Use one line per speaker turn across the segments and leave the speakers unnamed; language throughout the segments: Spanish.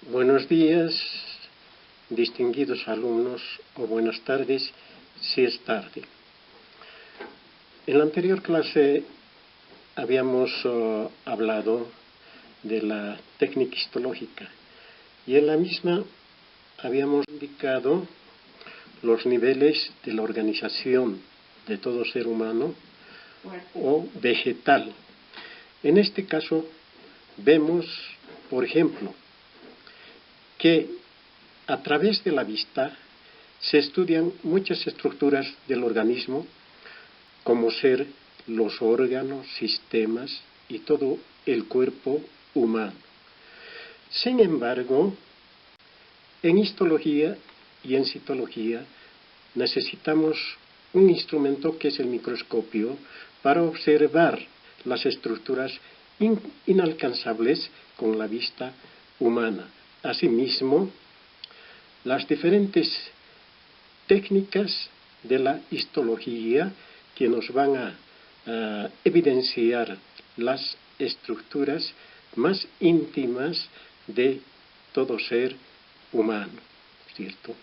Buenos días, distinguidos alumnos, o buenas tardes, si es tarde. En la anterior clase habíamos hablado de la técnica histológica y en la misma habíamos indicado los niveles de la organización de todo ser humano o vegetal. En este caso vemos, por ejemplo, que a través de la vista se estudian muchas estructuras del organismo, como ser los órganos, sistemas y todo el cuerpo humano. Sin embargo, en histología y en citología necesitamos un instrumento que es el microscopio para observar las estructuras inalcanzables con la vista humana. Asimismo, las diferentes técnicas de la histología que nos van a evidenciar las estructuras más íntimas de todo ser humano, ¿cierto?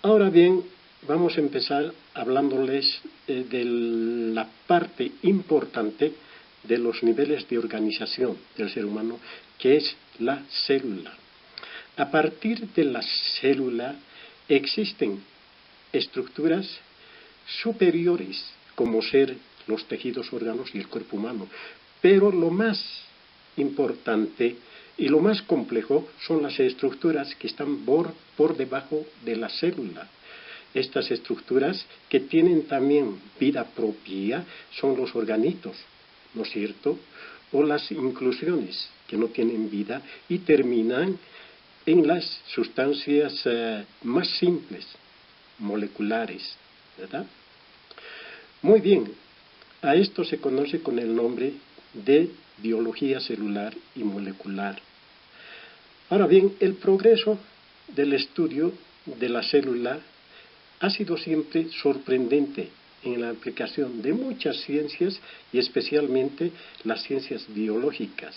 Ahora bien, vamos a empezar hablándoles de la parte importante de los niveles de organización del ser humano, que es la célula. A partir de la célula existen estructuras superiores, como ser los tejidos, órganos y el cuerpo humano. Pero lo más importante y lo más complejo son las estructuras que están por debajo de la célula. Estas estructuras que tienen también vida propia son los organitos, ¿no es cierto? O las inclusiones, que no tienen vida y terminan en las sustancias más simples, moleculares, ¿verdad? Muy bien, a esto se conoce con el nombre de biología celular y molecular. Ahora bien, el progreso del estudio de la célula ha sido siempre sorprendente en la aplicación de muchas ciencias y especialmente las ciencias biológicas.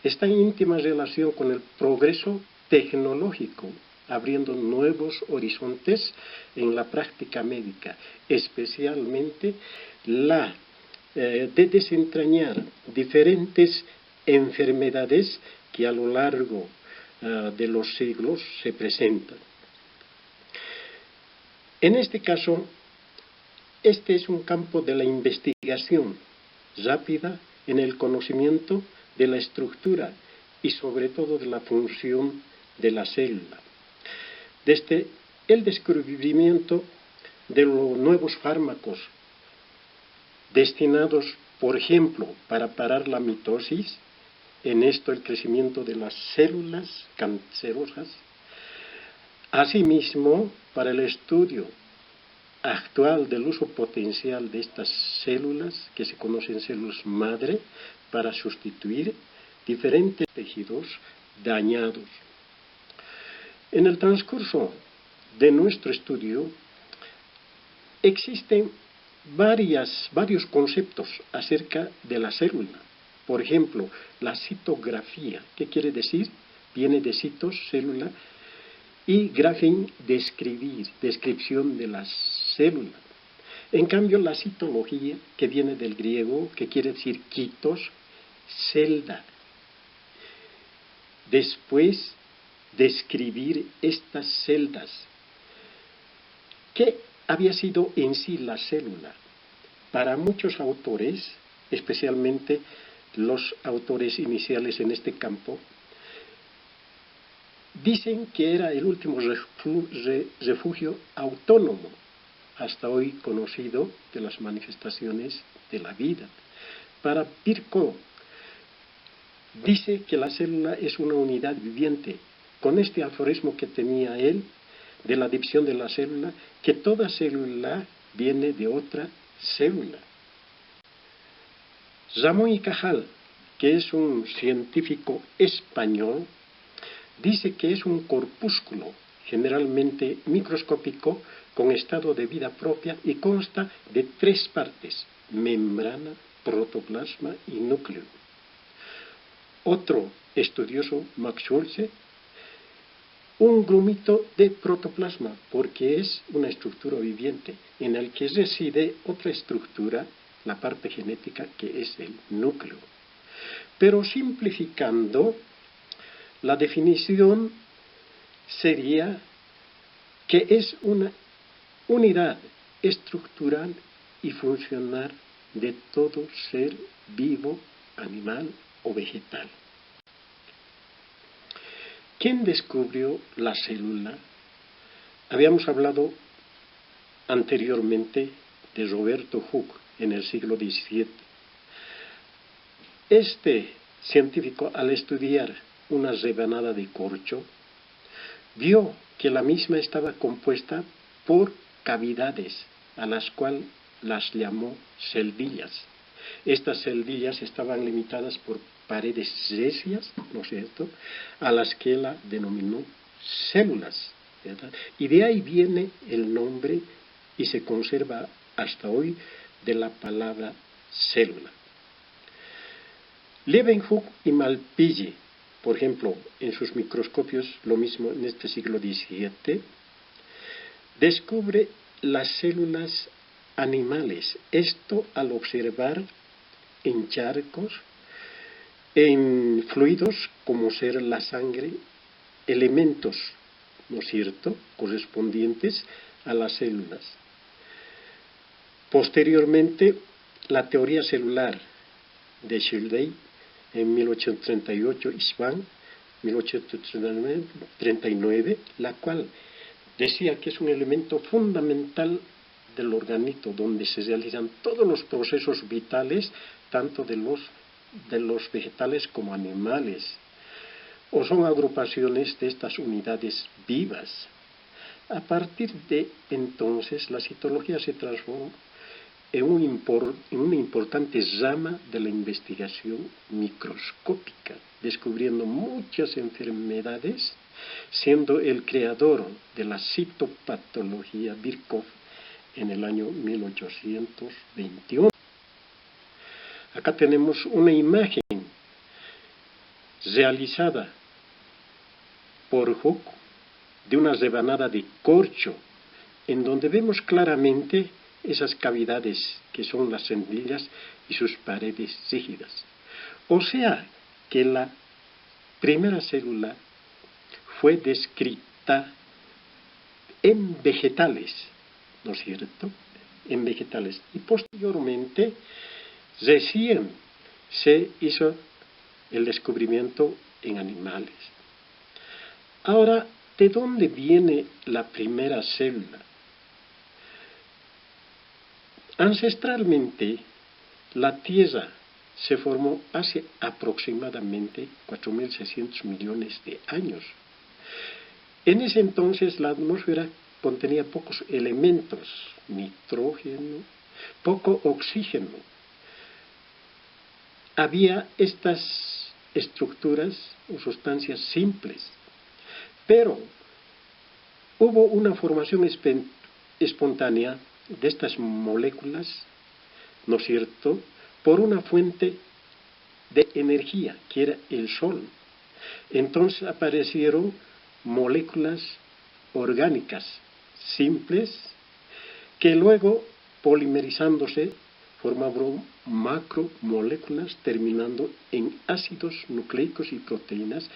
Está en íntima relación con el progreso tecnológico, abriendo nuevos horizontes en la práctica médica, especialmente la de desentrañar diferentes enfermedades que a lo largo de los siglos se presentan. En este caso, este es un campo de la investigación rápida en el conocimiento de la estructura y sobre todo de la función de la célula. Desde el descubrimiento de los nuevos fármacos destinados, por ejemplo, para parar la mitosis, en esto el crecimiento de las células cancerosas, asimismo para el estudio actual del uso potencial de estas células, que se conocen células madre, para sustituir diferentes tejidos dañados. En el transcurso de nuestro estudio existen varios conceptos acerca de la célula. Por ejemplo, la citografía. ¿Qué quiere decir? Viene de citos, célula, y grafein, describir, descripción de la célula. En cambio, la citología, que viene del griego, que quiere decir quitos, celda. Después, describir estas celdas. ¿Qué había sido en sí la célula? Para muchos autores, especialmente los autores iniciales en este campo, dicen que era el último refugio autónomo, hasta hoy conocido, de las manifestaciones de la vida. Para Virchow, dice que la célula es una unidad viviente, con este aforismo que tenía él, de la división de la célula, que toda célula viene de otra célula. Ramón y Cajal, que es un científico español, dice que es un corpúsculo generalmente microscópico con estado de vida propia y consta de 3 partes: membrana, protoplasma y núcleo. otro estudioso, Max Schulze, un grumito de protoplasma, porque es una estructura viviente en el que reside otra estructura, la parte genética, que es el núcleo. Pero simplificando, la definición sería que es una unidad estructural y funcional de todo ser vivo, animal o vegetal. ¿Quién descubrió la célula? Habíamos hablado anteriormente de Roberto Hooke en el siglo XVII. Este científico, al estudiar una rebanada de corcho, vio que la misma estaba compuesta por cavidades, a las cuales las llamó celdillas. Estas celdillas estaban limitadas por paredes recias, ¿no es cierto?, a las que él denominó células, ¿verdad? Y de ahí viene el nombre y se conserva hasta hoy de la palabra célula. Leeuwenhoek y Malpighi, por ejemplo, en sus microscopios, lo mismo en este siglo XVII, descubre las células animales. Esto al observar en charcos, en fluidos como ser la sangre, elementos, ¿no es cierto?, correspondientes a las células. Posteriormente, la teoría celular de Schleiden en 1838 y Schwann 1839, la cual decía que es un elemento fundamental del organismo donde se realizan todos los procesos vitales, tanto de los vegetales como animales, o son agrupaciones de estas unidades vivas. A partir de entonces, la citología se transformó en una importante rama de la investigación microscópica, descubriendo muchas enfermedades, siendo el creador de la citopatología Virchow en el año 1821. Acá tenemos una imagen realizada por Hooke de una rebanada de corcho, en donde vemos claramente esas cavidades que son las celdillas y sus paredes rígidas. O sea que la primera célula fue descrita en vegetales, ¿no es cierto?, en vegetales, y posteriormente recién se hizo el descubrimiento en animales. Ahora, ¿de dónde viene la primera célula? Ancestralmente, la Tierra se formó hace aproximadamente 4.600 millones de años. En ese entonces la atmósfera contenía pocos elementos, nitrógeno, poco oxígeno. Había estas estructuras o sustancias simples, pero hubo una formación espontánea de estas moléculas, ¿no es cierto?, por una fuente de energía, que era el Sol. Entonces aparecieron moléculas orgánicas simples, que luego, polimerizándose, formaron macromoléculas, terminando en ácidos nucleicos y proteínas,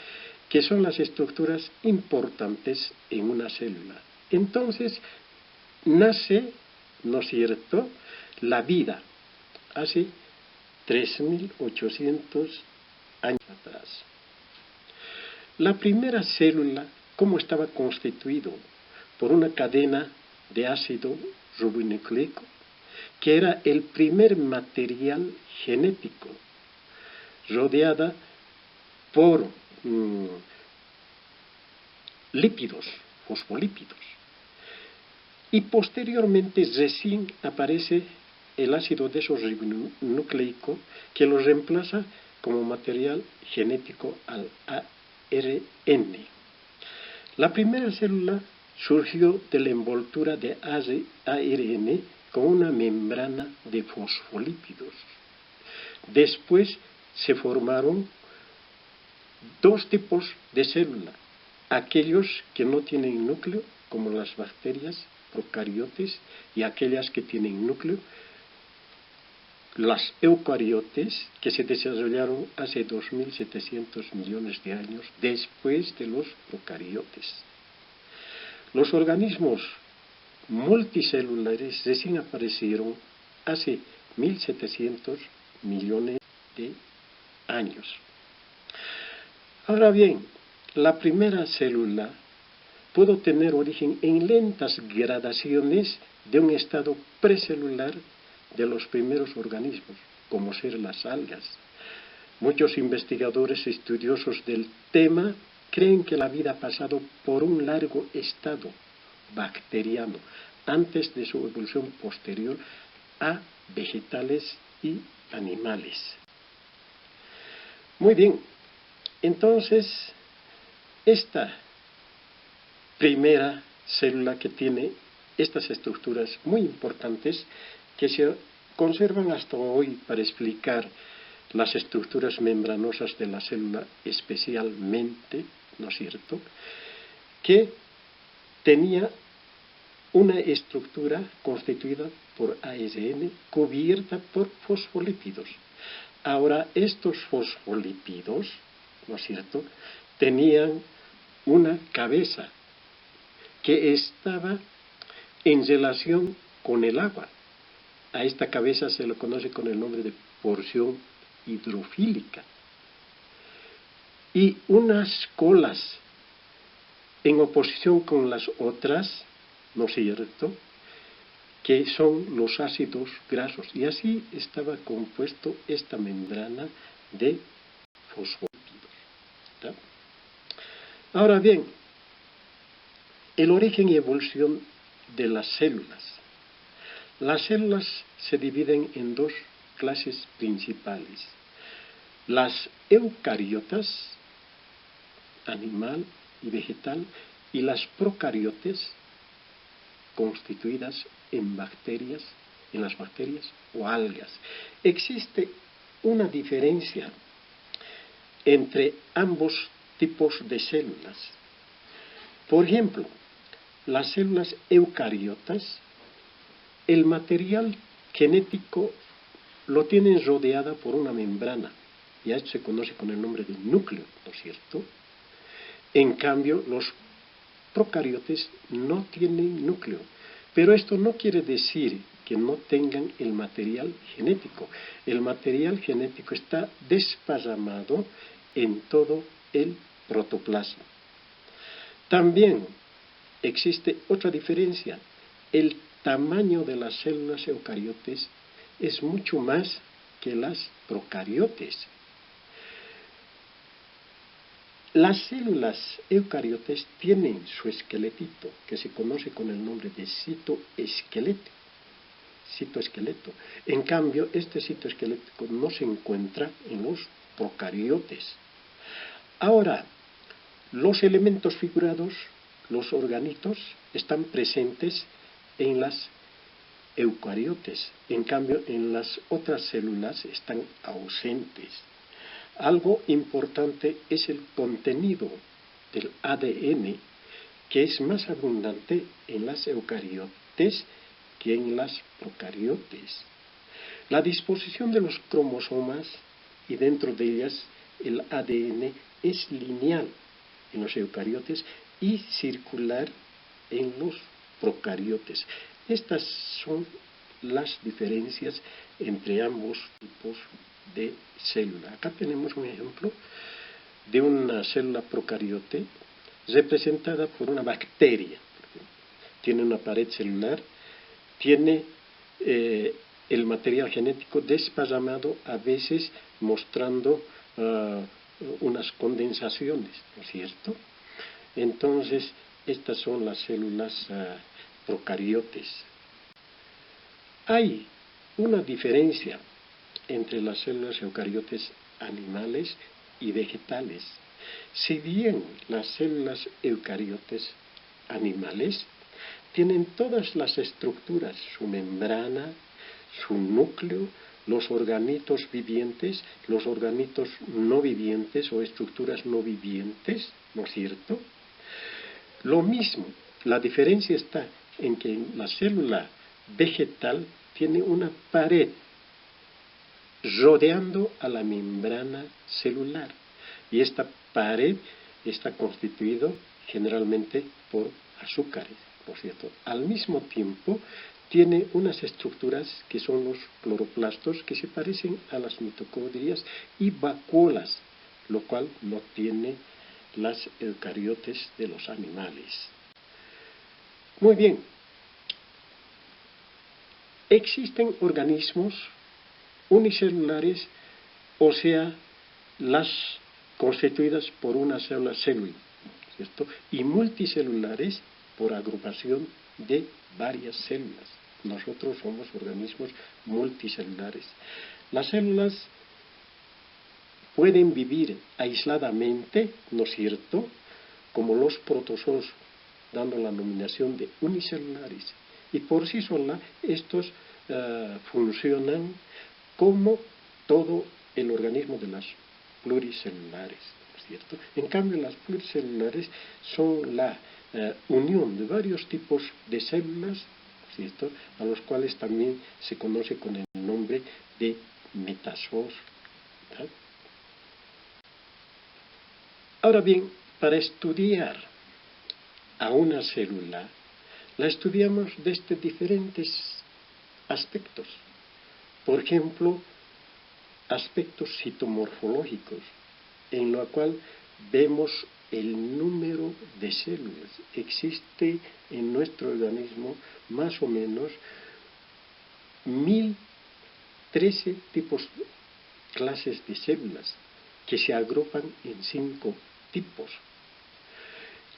que son las estructuras importantes en una célula. Entonces, nace, ¿no es cierto?, la vida, hace 3.800 años atrás. La primera célula, ¿cómo estaba constituido? Por una cadena de ácido ribonucleico, que era el primer material genético, rodeada por lípidos, fosfolípidos. Y posteriormente recién aparece el ácido desoxirribonucleico, que lo reemplaza como material genético al ARN. La primera célula surgió de la envoltura de ARN con una membrana de fosfolípidos. Después se formaron dos tipos de célula: aquellos que no tienen núcleo, como las bacterias procariotes, y aquellas que tienen núcleo, las eucariotes, que se desarrollaron hace 2.700 millones de años después de los procariotes. Los organismos multicelulares recién aparecieron hace 1.700 millones de años. Ahora bien, la primera célula pudo tener origen en lentas gradaciones de un estado precelular de los primeros organismos, como ser las algas. Muchos investigadores estudiosos del tema creen que la vida ha pasado por un largo estado bacteriano antes de su evolución posterior a vegetales y animales. Muy bien, entonces esta primera célula que tiene estas estructuras muy importantes que se conservan hasta hoy para explicar las estructuras membranosas de la célula especialmente, ¿no es cierto?, que tenía una estructura constituida por ARN cubierta por fosfolípidos. Ahora, estos fosfolípidos, ¿no es cierto?, tenían una cabeza que estaba en relación con el agua. A esta cabeza se lo conoce con el nombre de porción hidrofílica. Y unas colas en oposición con las otras, ¿no es cierto?, que son los ácidos grasos. Y así estaba compuesto esta membrana de fosfolípidos. ¿Está? Ahora bien, el origen y evolución de las células. Las células se dividen en dos clases principales: las eucariotas, animal y vegetal, y las procariotes, constituidas en bacterias, en las bacterias o algas. Existe una diferencia entre ambos tipos de células. Por ejemplo, las células eucariotas, el material genético lo tienen rodeada por una membrana, y a esto se conoce con el nombre de núcleo, ¿no es cierto? En cambio, los procariotes no tienen núcleo, pero esto no quiere decir que no tengan el material genético. El material genético está desparramado en todo el protoplasma. También existe otra diferencia: el tamaño de las células eucariotes es mucho más que las procariotes. Las células eucariotes tienen su esqueletito, que se conoce con el nombre de citoesqueleto. En cambio, este citoesqueleto no se encuentra en los procariotes. Ahora, los elementos figurados, los organitos, están presentes en las eucariotes. En cambio, en las otras células están ausentes. Algo importante es el contenido del ADN, que es más abundante en las eucariotes que en las procariotes. La disposición de los cromosomas, y dentro de ellas el ADN, es lineal en los eucariotes y circular en los procariotes. Estas son las diferencias entre ambos tipos de célula. Acá tenemos un ejemplo de una célula procariote representada por una bacteria. Tiene una pared celular, tiene el material genético desparramado, a veces mostrando unas condensaciones, ¿no es cierto? Entonces, estas son las células procariotes. Hay una diferencia entre las células eucariotes animales y vegetales. Si bien las células eucariotes animales tienen todas las estructuras, su membrana, su núcleo, los organitos vivientes, los organitos no vivientes o estructuras no vivientes, ¿no es cierto? Lo mismo, la diferencia está en que la célula vegetal tiene una pared rodeando a la membrana celular, y esta pared está constituida generalmente por azúcares, ¿no es cierto? Al mismo tiempo, tiene unas estructuras que son los cloroplastos, que se parecen a las mitocondrias, y vacuolas, lo cual no tiene las eucariotes de los animales. Muy bien. Existen organismos unicelulares, o sea, las constituidas por una sola célula, ¿cierto? Y multicelulares por agrupación de varias células. Nosotros somos organismos multicelulares. Las células pueden vivir aisladamente, ¿no es cierto?, como los protozoos, dando la denominación de unicelulares. Y por sí sola, estos funcionan como todo el organismo de las pluricelulares, ¿no es cierto? En cambio, las pluricelulares son la unión de varios tipos de células, ¿no es cierto?, a los cuales también se conoce con el nombre de metazoos, ¿verdad? Ahora bien, para estudiar a una célula, la estudiamos desde diferentes aspectos. Por ejemplo, aspectos citomorfológicos, en lo cual vemos el número de células. Existe en nuestro organismo más o menos 1013 clases de células que se agrupan en 5 tipos.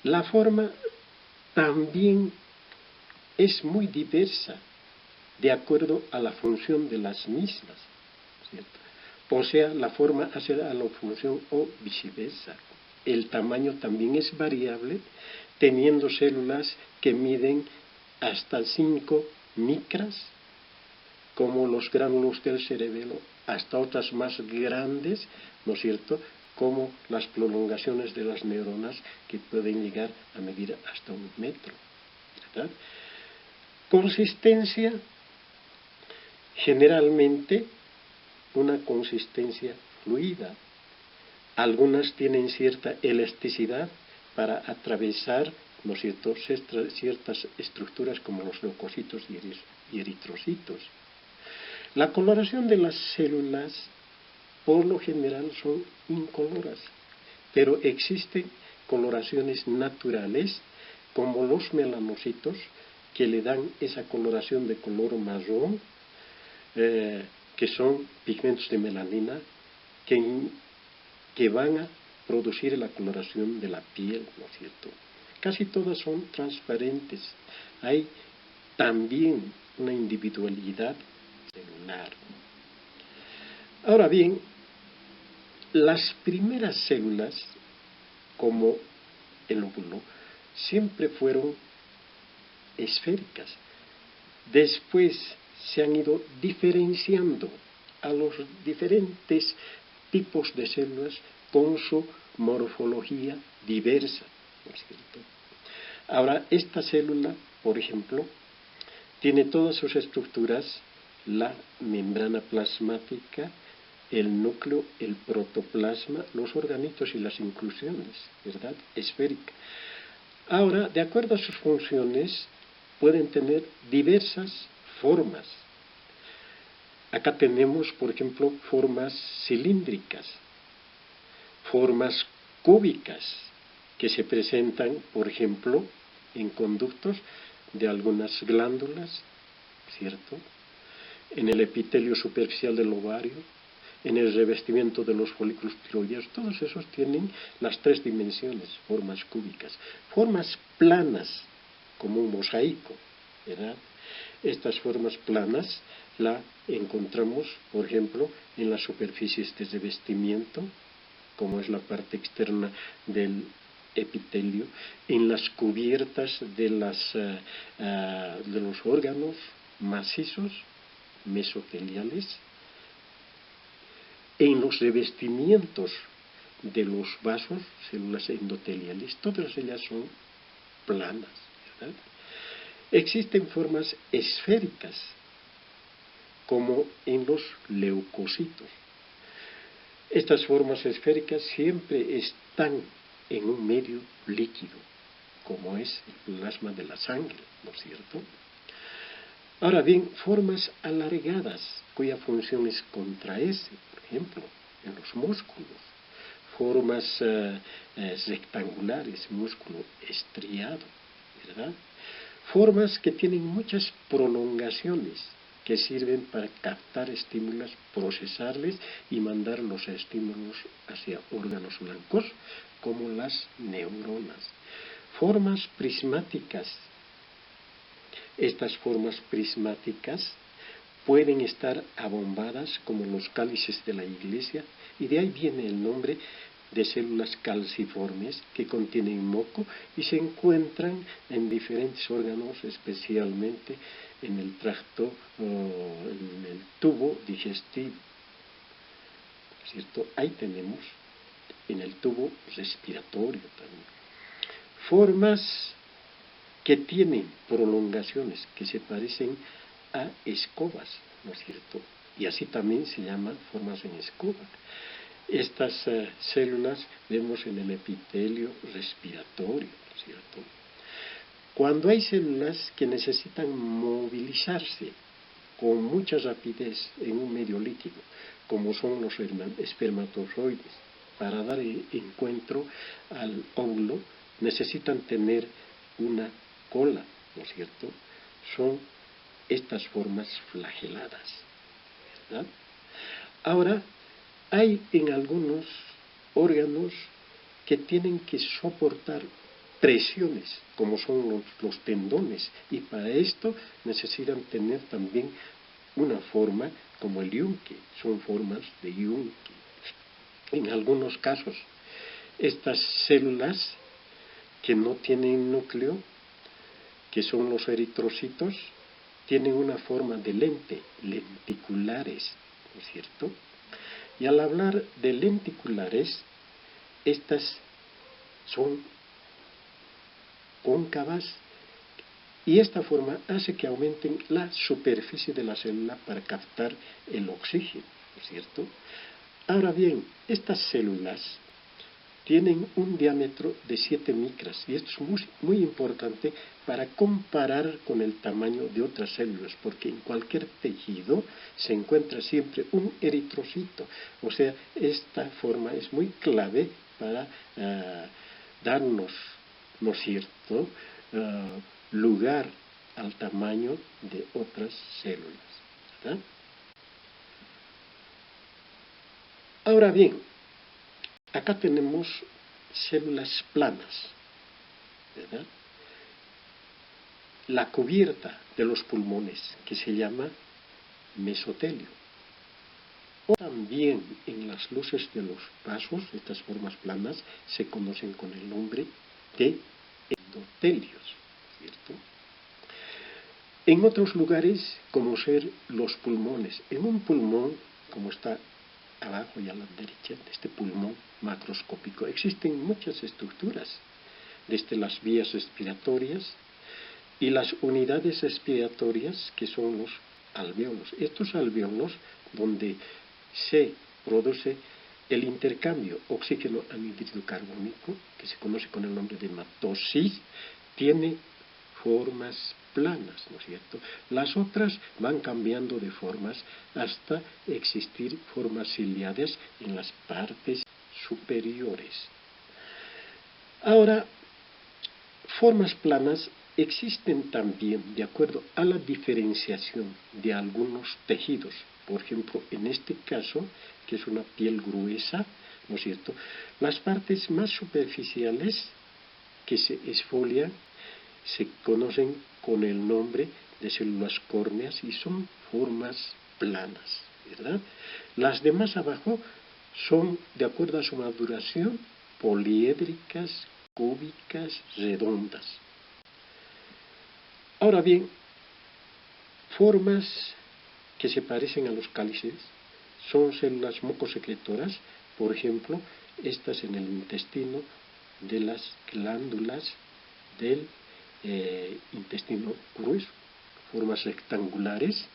La forma también es muy diversa de acuerdo a la función de las mismas, ¿cierto? O sea, la forma hace a la función o viceversa. El tamaño también es variable, teniendo células que miden hasta 5 micras, como los gránulos del cerebelo, hasta otras más grandes, ¿no es cierto?, como las prolongaciones de las neuronas, que pueden llegar a medir hasta 1 metro, ¿verdad? Consistencia, generalmente una consistencia fluida. Algunas tienen cierta elasticidad para atravesar, ¿no es cierto?, ciertas estructuras como los leucocitos y eritrocitos. La coloración de las células, por lo general, son incoloras, pero existen coloraciones naturales, como los melanocitos, que le dan esa coloración de color marrón, que son pigmentos de melanina, que van a producir la coloración de la piel, ¿no es cierto? Casi todas son transparentes. Hay también una individualidad celular. Ahora bien, las primeras células, como el óvulo, siempre fueron esféricas. Después se han ido diferenciando a los diferentes tipos de células con su morfología diversa, ¿no es cierto? Ahora, esta célula, por ejemplo, tiene todas sus estructuras: la membrana plasmática, el núcleo, el protoplasma, los organitos y las inclusiones, ¿verdad?, esférica. Ahora, de acuerdo a sus funciones, pueden tener diversas formas. Acá tenemos, por ejemplo, formas cilíndricas, formas cúbicas, que se presentan, por ejemplo, en conductos de algunas glándulas, ¿cierto?, en el epitelio superficial del ovario, en el revestimiento de los folículos tiroideos. Todos esos tienen las 3 dimensiones, formas cúbicas. Formas planas, como un mosaico, ¿verdad? Estas formas planas la encontramos, por ejemplo, en las superficies de revestimiento, como es la parte externa del epitelio, en las cubiertas de los órganos macizos mesoteliales, En los revestimientos de los vasos, células endoteliales, todas ellas son planas, ¿verdad? Existen formas esféricas, como en los leucocitos. Estas formas esféricas siempre están en un medio líquido, como es el plasma de la sangre, ¿no es cierto? Ahora bien, formas alargadas, cuya función es contraerse, por ejemplo, en los músculos. Formas rectangulares, músculo estriado, ¿verdad? Formas que tienen muchas prolongaciones, que sirven para captar estímulos, procesarles y mandar los estímulos hacia órganos blancos, como las neuronas. Formas prismáticas. Estas formas prismáticas pueden estar abombadas como los cálices de la iglesia, y de ahí viene el nombre de células calciformes que contienen moco y se encuentran en diferentes órganos, especialmente en el tracto, en el tubo digestivo, ¿cierto? Ahí tenemos en el tubo respiratorio también. Formas que tienen prolongaciones, que se parecen a escobas, ¿no es cierto? Y así también se llaman formas en escoba. Estas células vemos en el epitelio respiratorio, ¿no es cierto? Cuando hay células que necesitan movilizarse con mucha rapidez en un medio líquido, como son los espermatozoides, para dar encuentro al óvulo, necesitan tener una cola, ¿no es cierto? Son estas formas flageladas, ¿verdad? Ahora, hay en algunos órganos que tienen que soportar presiones, como son los tendones, y para esto necesitan tener también una forma como el yunque, son formas de yunque. En algunos casos, estas células que no tienen núcleo, que son los eritrocitos, tienen una forma de lente, lenticulares, ¿no es cierto? Y al hablar de lenticulares, estas son cóncavas, y esta forma hace que aumenten la superficie de la célula para captar el oxígeno, ¿no es cierto? Ahora bien, estas células tienen un diámetro de 7 micras, y esto es muy importante para comparar con el tamaño de otras células, porque en cualquier tejido se encuentra siempre un eritrocito. O sea, esta forma es muy clave para darnos, ¿no es cierto?, lugar al tamaño de otras células, ¿verdad? Ahora bien, acá tenemos células planas, ¿verdad? La cubierta de los pulmones, que se llama mesotelio. O también en las luces de los vasos, estas formas planas se conocen con el nombre de endotelios, ¿cierto? En otros lugares, como ser los pulmones, en un pulmón, como está abajo y a la derecha de este pulmón macroscópico, existen muchas estructuras, desde las vías respiratorias y las unidades respiratorias, que son los alvéolos. Estos alvéolos, donde se produce el intercambio oxígeno anhídrido carbónico, que se conoce con el nombre de matosis, tiene formas planas, ¿no es cierto? Las otras van cambiando de formas hasta existir formas ciliadas en las partes superiores. Ahora, formas planas existen también de acuerdo a la diferenciación de algunos tejidos. Por ejemplo, en este caso, que es una piel gruesa, ¿no es cierto?, las partes más superficiales que se exfolian se conocen con el nombre de células córneas y son formas planas, ¿verdad? Las de más abajo son, de acuerdo a su maduración, poliédricas, cúbicas, redondas. Ahora bien, formas que se parecen a los cálices son células mucosecretoras, por ejemplo, estas en el intestino de las glándulas del intestino grueso, formas rectangulares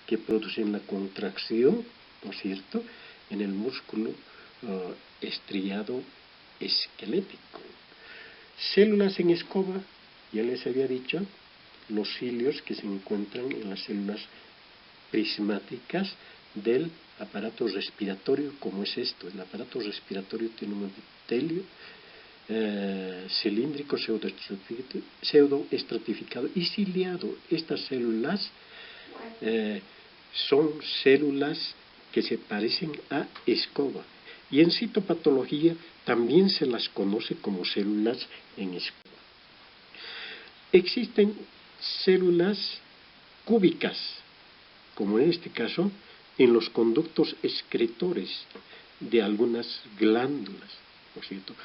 que producen la contracción, ¿no es cierto?, en el músculo estriado esquelético. Células en escoba, ya les había dicho, los cilios que se encuentran en las células prismáticas del aparato respiratorio, como es esto. El aparato respiratorio tiene un epitelio cilíndrico pseudoestratificado y ciliado. Estas células son células que se parecen a escoba, y en citopatología también se las conoce como células en escoba. Existen células cúbicas, como en este caso, en los conductos excretores de algunas glándulas, ¿no es cierto?,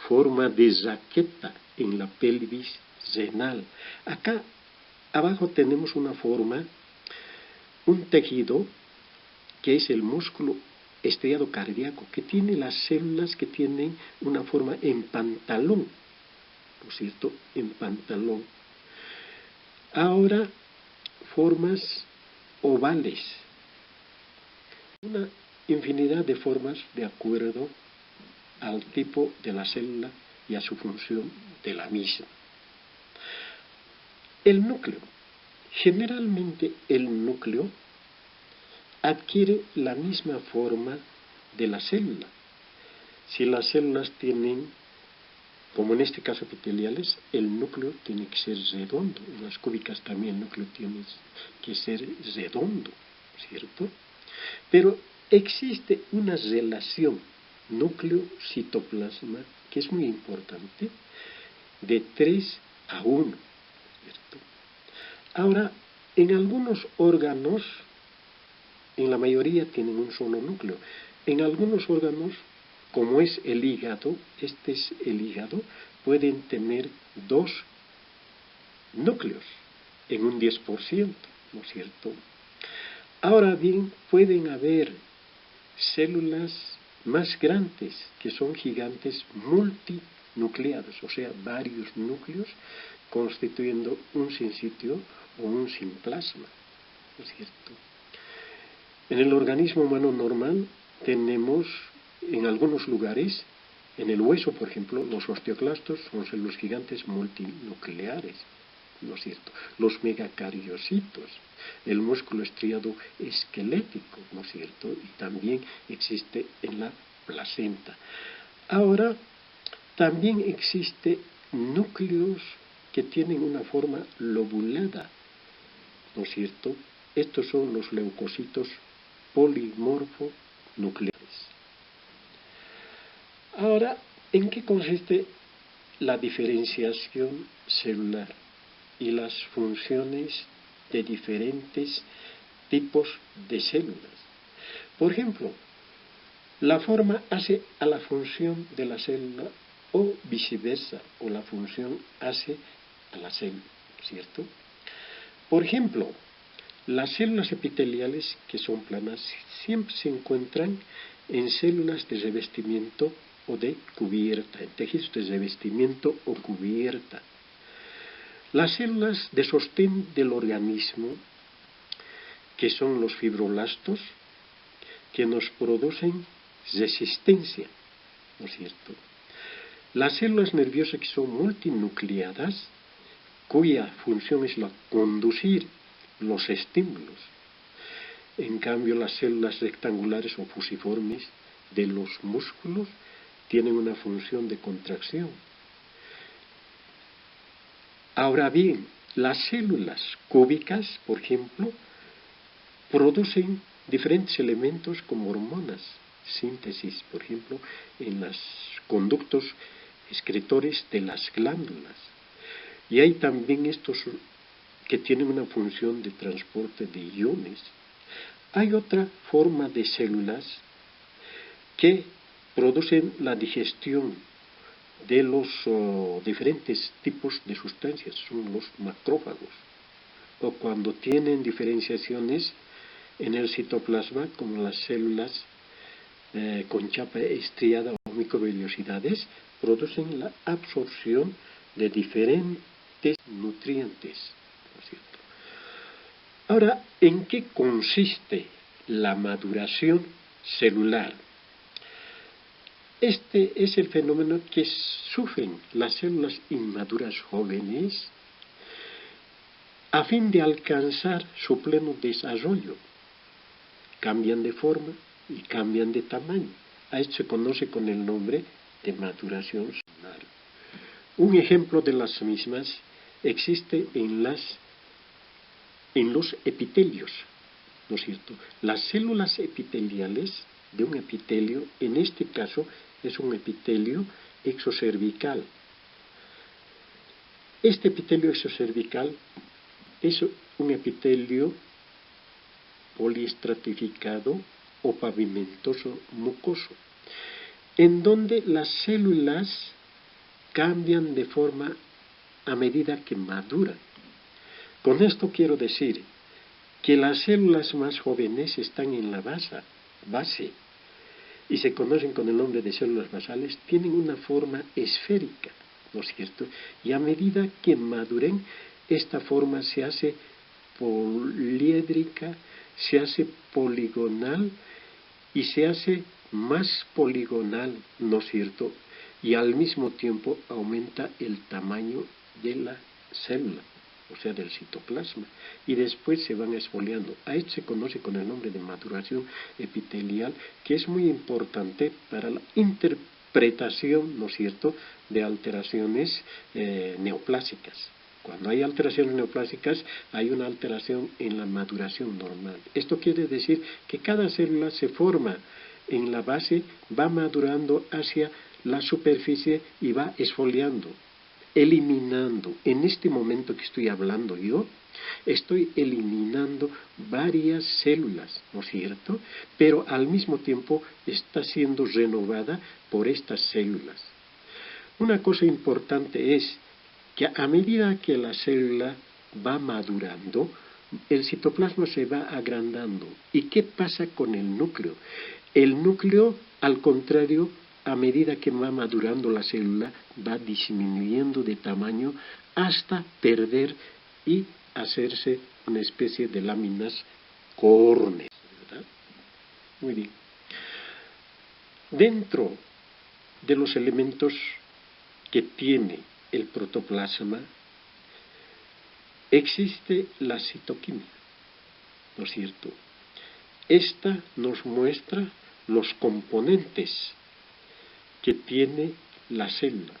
forma de jaqueta en la pelvis renal. Acá abajo tenemos una forma, un tejido que es el músculo estriado cardíaco, que tiene las células que tienen una forma en pantalón, ¿no es cierto?, en pantalón. Ahora, formas ovales, una infinidad de formas de acuerdo al tipo de la célula y a su función de la misma. El núcleo. Generalmente el núcleo adquiere la misma forma de la célula. Si las células tienen, como en este caso epiteliales, el núcleo tiene que ser redondo. En las cúbicas también el núcleo tiene que ser redondo, ¿cierto? Pero existe una relación núcleo-citoplasma que es muy importante, de 3 a 1, ¿cierto? Ahora, en algunos órganos, en la mayoría tienen un solo núcleo. En algunos órganos, como es el hígado, este es el hígado, pueden tener 2 núcleos en un 10%, ¿no es cierto? Ahora bien, pueden haber células más grandes, que son gigantes multinucleadas, o sea, varios núcleos constituyendo un sinsitio o un simplasma, ¿no es cierto? En el organismo humano normal tenemos en algunos lugares, en el hueso, por ejemplo, los osteoclastos son células gigantes multinucleares, ¿no es cierto? Los megacariocitos, el músculo estriado esquelético, ¿no es cierto? Y también existe en la placenta. Ahora, también existe núcleos que tienen una forma lobulada, ¿no es cierto? Estos son los leucocitos polimorfonucleares. Ahora, ¿en qué consiste la diferenciación celular y las funciones de diferentes tipos de células? Por ejemplo, la forma hace a la función de la célula o viceversa, o la función hace a la célula, ¿cierto? Por ejemplo, las células epiteliales, que son planas, siempre se encuentran en células de revestimiento o de cubierta, en tejidos de revestimiento o cubierta. Las células de sostén del organismo, que son los fibroblastos, que nos producen resistencia, ¿no es cierto? Las células nerviosas, que son multinucleadas, cuya función es la conducir los estímulos. En cambio, las células rectangulares o fusiformes de los músculos tienen una función de contracción. Ahora bien, las células cúbicas, por ejemplo, producen diferentes elementos como hormonas, síntesis, por ejemplo, en los conductos excretores de las glándulas. Y hay también estos que tienen una función de transporte de iones. Hay otra forma de células que producen la digestión de los diferentes tipos de sustancias, son los macrófagos, o cuando tienen diferenciaciones en el citoplasma, como las células con chapa estriada o microvellosidades, producen la absorción de diferentes nutrientes, ¿no es cierto? Ahora, ¿en qué consiste la maduración celular? Este es el fenómeno que sufren las células inmaduras jóvenes a fin de alcanzar su pleno desarrollo. Cambian de forma y cambian de tamaño. A esto se conoce con el nombre de maduración celular. Un ejemplo de las mismas existe en los epitelios, ¿no es cierto? Las células epiteliales de un epitelio, en este caso, es un epitelio exocervical. Este epitelio exocervical es un epitelio poliestratificado o pavimentoso mucoso, en donde las células cambian de forma a medida que maduran. Con esto quiero decir que las células más jóvenes están en la base y se conocen con el nombre de células basales, tienen una forma esférica, ¿no es cierto? Y a medida que maduren, esta forma se hace poliédrica, se hace poligonal y se hace más poligonal, ¿no es cierto? Y al mismo tiempo aumenta el tamaño de la célula, o sea, del citoplasma, y después se van esfoliando. A esto se conoce con el nombre de maduración epitelial, que es muy importante para la interpretación, ¿no es cierto?, de alteraciones neoplásicas. Cuando hay alteraciones neoplásicas, hay una alteración en la maduración normal. Esto quiere decir que cada célula se forma en la base, va madurando hacia la superficie y va esfoliando, eliminando. En este momento que estoy hablando yo, estoy eliminando varias células, ¿no es cierto? Pero al mismo tiempo está siendo renovada por estas células. Una cosa importante es que a medida que la célula va madurando, el citoplasma se va agrandando. ¿Y qué pasa con el núcleo? El núcleo, al contrario, a medida que va madurando la célula, va disminuyendo de tamaño hasta perder y hacerse una especie de láminas córneas, ¿verdad? Muy bien. Dentro de los elementos que tiene el protoplasma, existe la citoquimia, ¿no es cierto? Esta nos muestra los componentes que tiene la célula.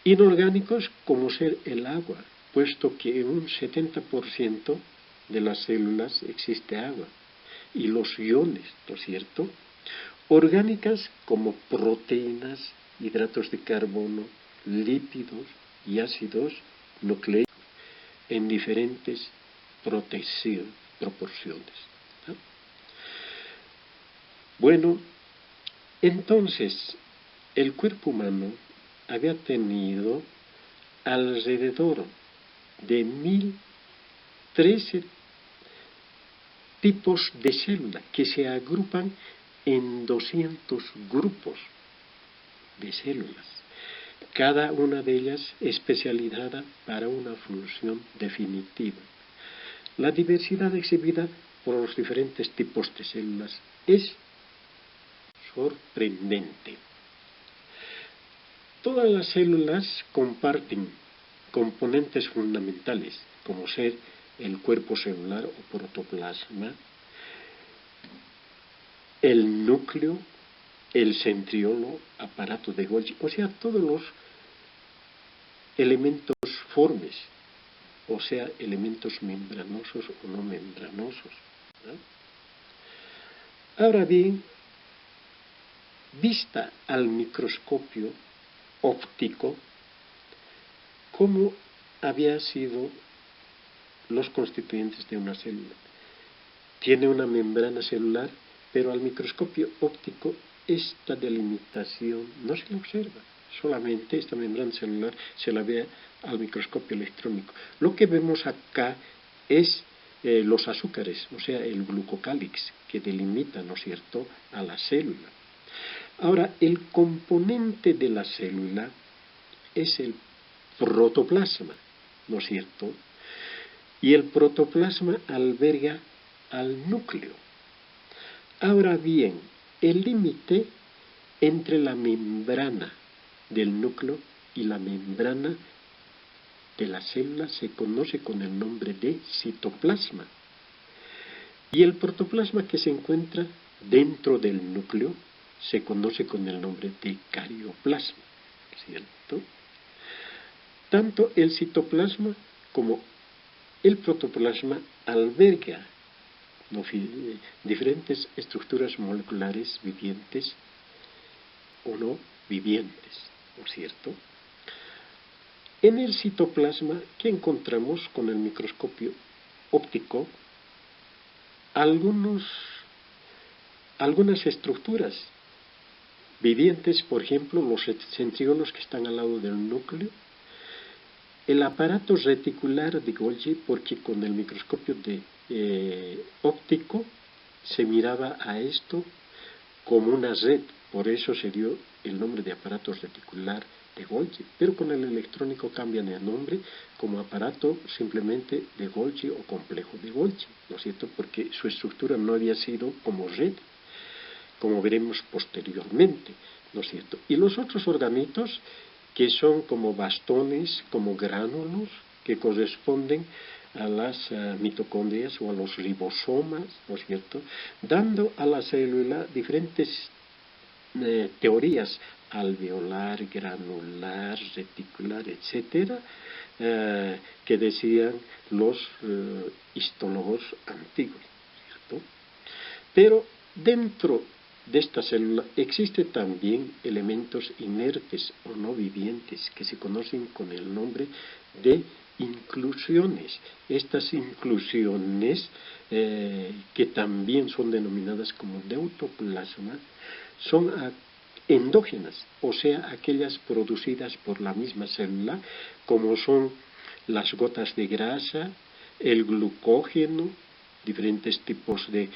Inorgánicos como ser el agua, puesto que en un 70% de las células existe agua. Y los iones, ¿no es cierto? Orgánicas como proteínas, hidratos de carbono, lípidos y ácidos nucleicos en diferentes proporciones, ¿no? Bueno, entonces el cuerpo humano había tenido alrededor de 1013 tipos de células que se agrupan en 200 grupos de células, cada una de ellas especializada para una función definitiva. La diversidad exhibida por los diferentes tipos de células es sorprendente. Todas las células comparten componentes fundamentales, como ser el cuerpo celular o protoplasma, el núcleo, el centriolo, aparato de Golgi, o sea, todos los elementos formes, o sea, elementos membranosos o no membranosos, ¿no? Ahora bien, vista al microscopio óptico, ¿cómo había sido los constituyentes de una célula? Tiene una membrana celular, pero al microscopio óptico esta delimitación no se la observa. Solamente esta membrana celular se la ve al microscopio electrónico. Lo que vemos acá es los azúcares, o sea, el glucocálix, que delimita, ¿no es cierto?, a la célula. Ahora, el componente de la célula es el protoplasma, ¿no es cierto? Y el protoplasma alberga al núcleo. Ahora bien, el límite entre la membrana del núcleo y la membrana de la célula se conoce con el nombre de citoplasma. Y el protoplasma que se encuentra dentro del núcleo se conoce con el nombre de carioplasma, ¿cierto? Tanto el citoplasma como el protoplasma alberga diferentes estructuras moleculares vivientes o no vivientes, ¿no es cierto? En el citoplasma, ¿qué encontramos con el microscopio óptico? Algunas estructuras vivientes, por ejemplo, los centriolos que están al lado del núcleo, el aparato reticular de Golgi, porque con el microscopio óptico se miraba a esto como una red, por eso se dio el nombre de aparato reticular de Golgi, pero con el electrónico cambian el nombre como aparato simplemente de Golgi o complejo de Golgi, ¿no es cierto?, porque su estructura no había sido como red, como veremos posteriormente, ¿no es cierto? Y los otros organitos que son como bastones, como gránulos, que corresponden a las mitocondrias o a los ribosomas, ¿no es cierto?, dando a la célula diferentes teorías, alveolar, granular, reticular, etcétera, que decían los histólogos antiguos, ¿cierto? Pero dentro de esta célula existen también elementos inertes o no vivientes que se conocen con el nombre de inclusiones. Estas inclusiones, que también son denominadas como deutoplasma, son endógenas, o sea, aquellas producidas por la misma célula, como son las gotas de grasa, el glucógeno, diferentes tipos de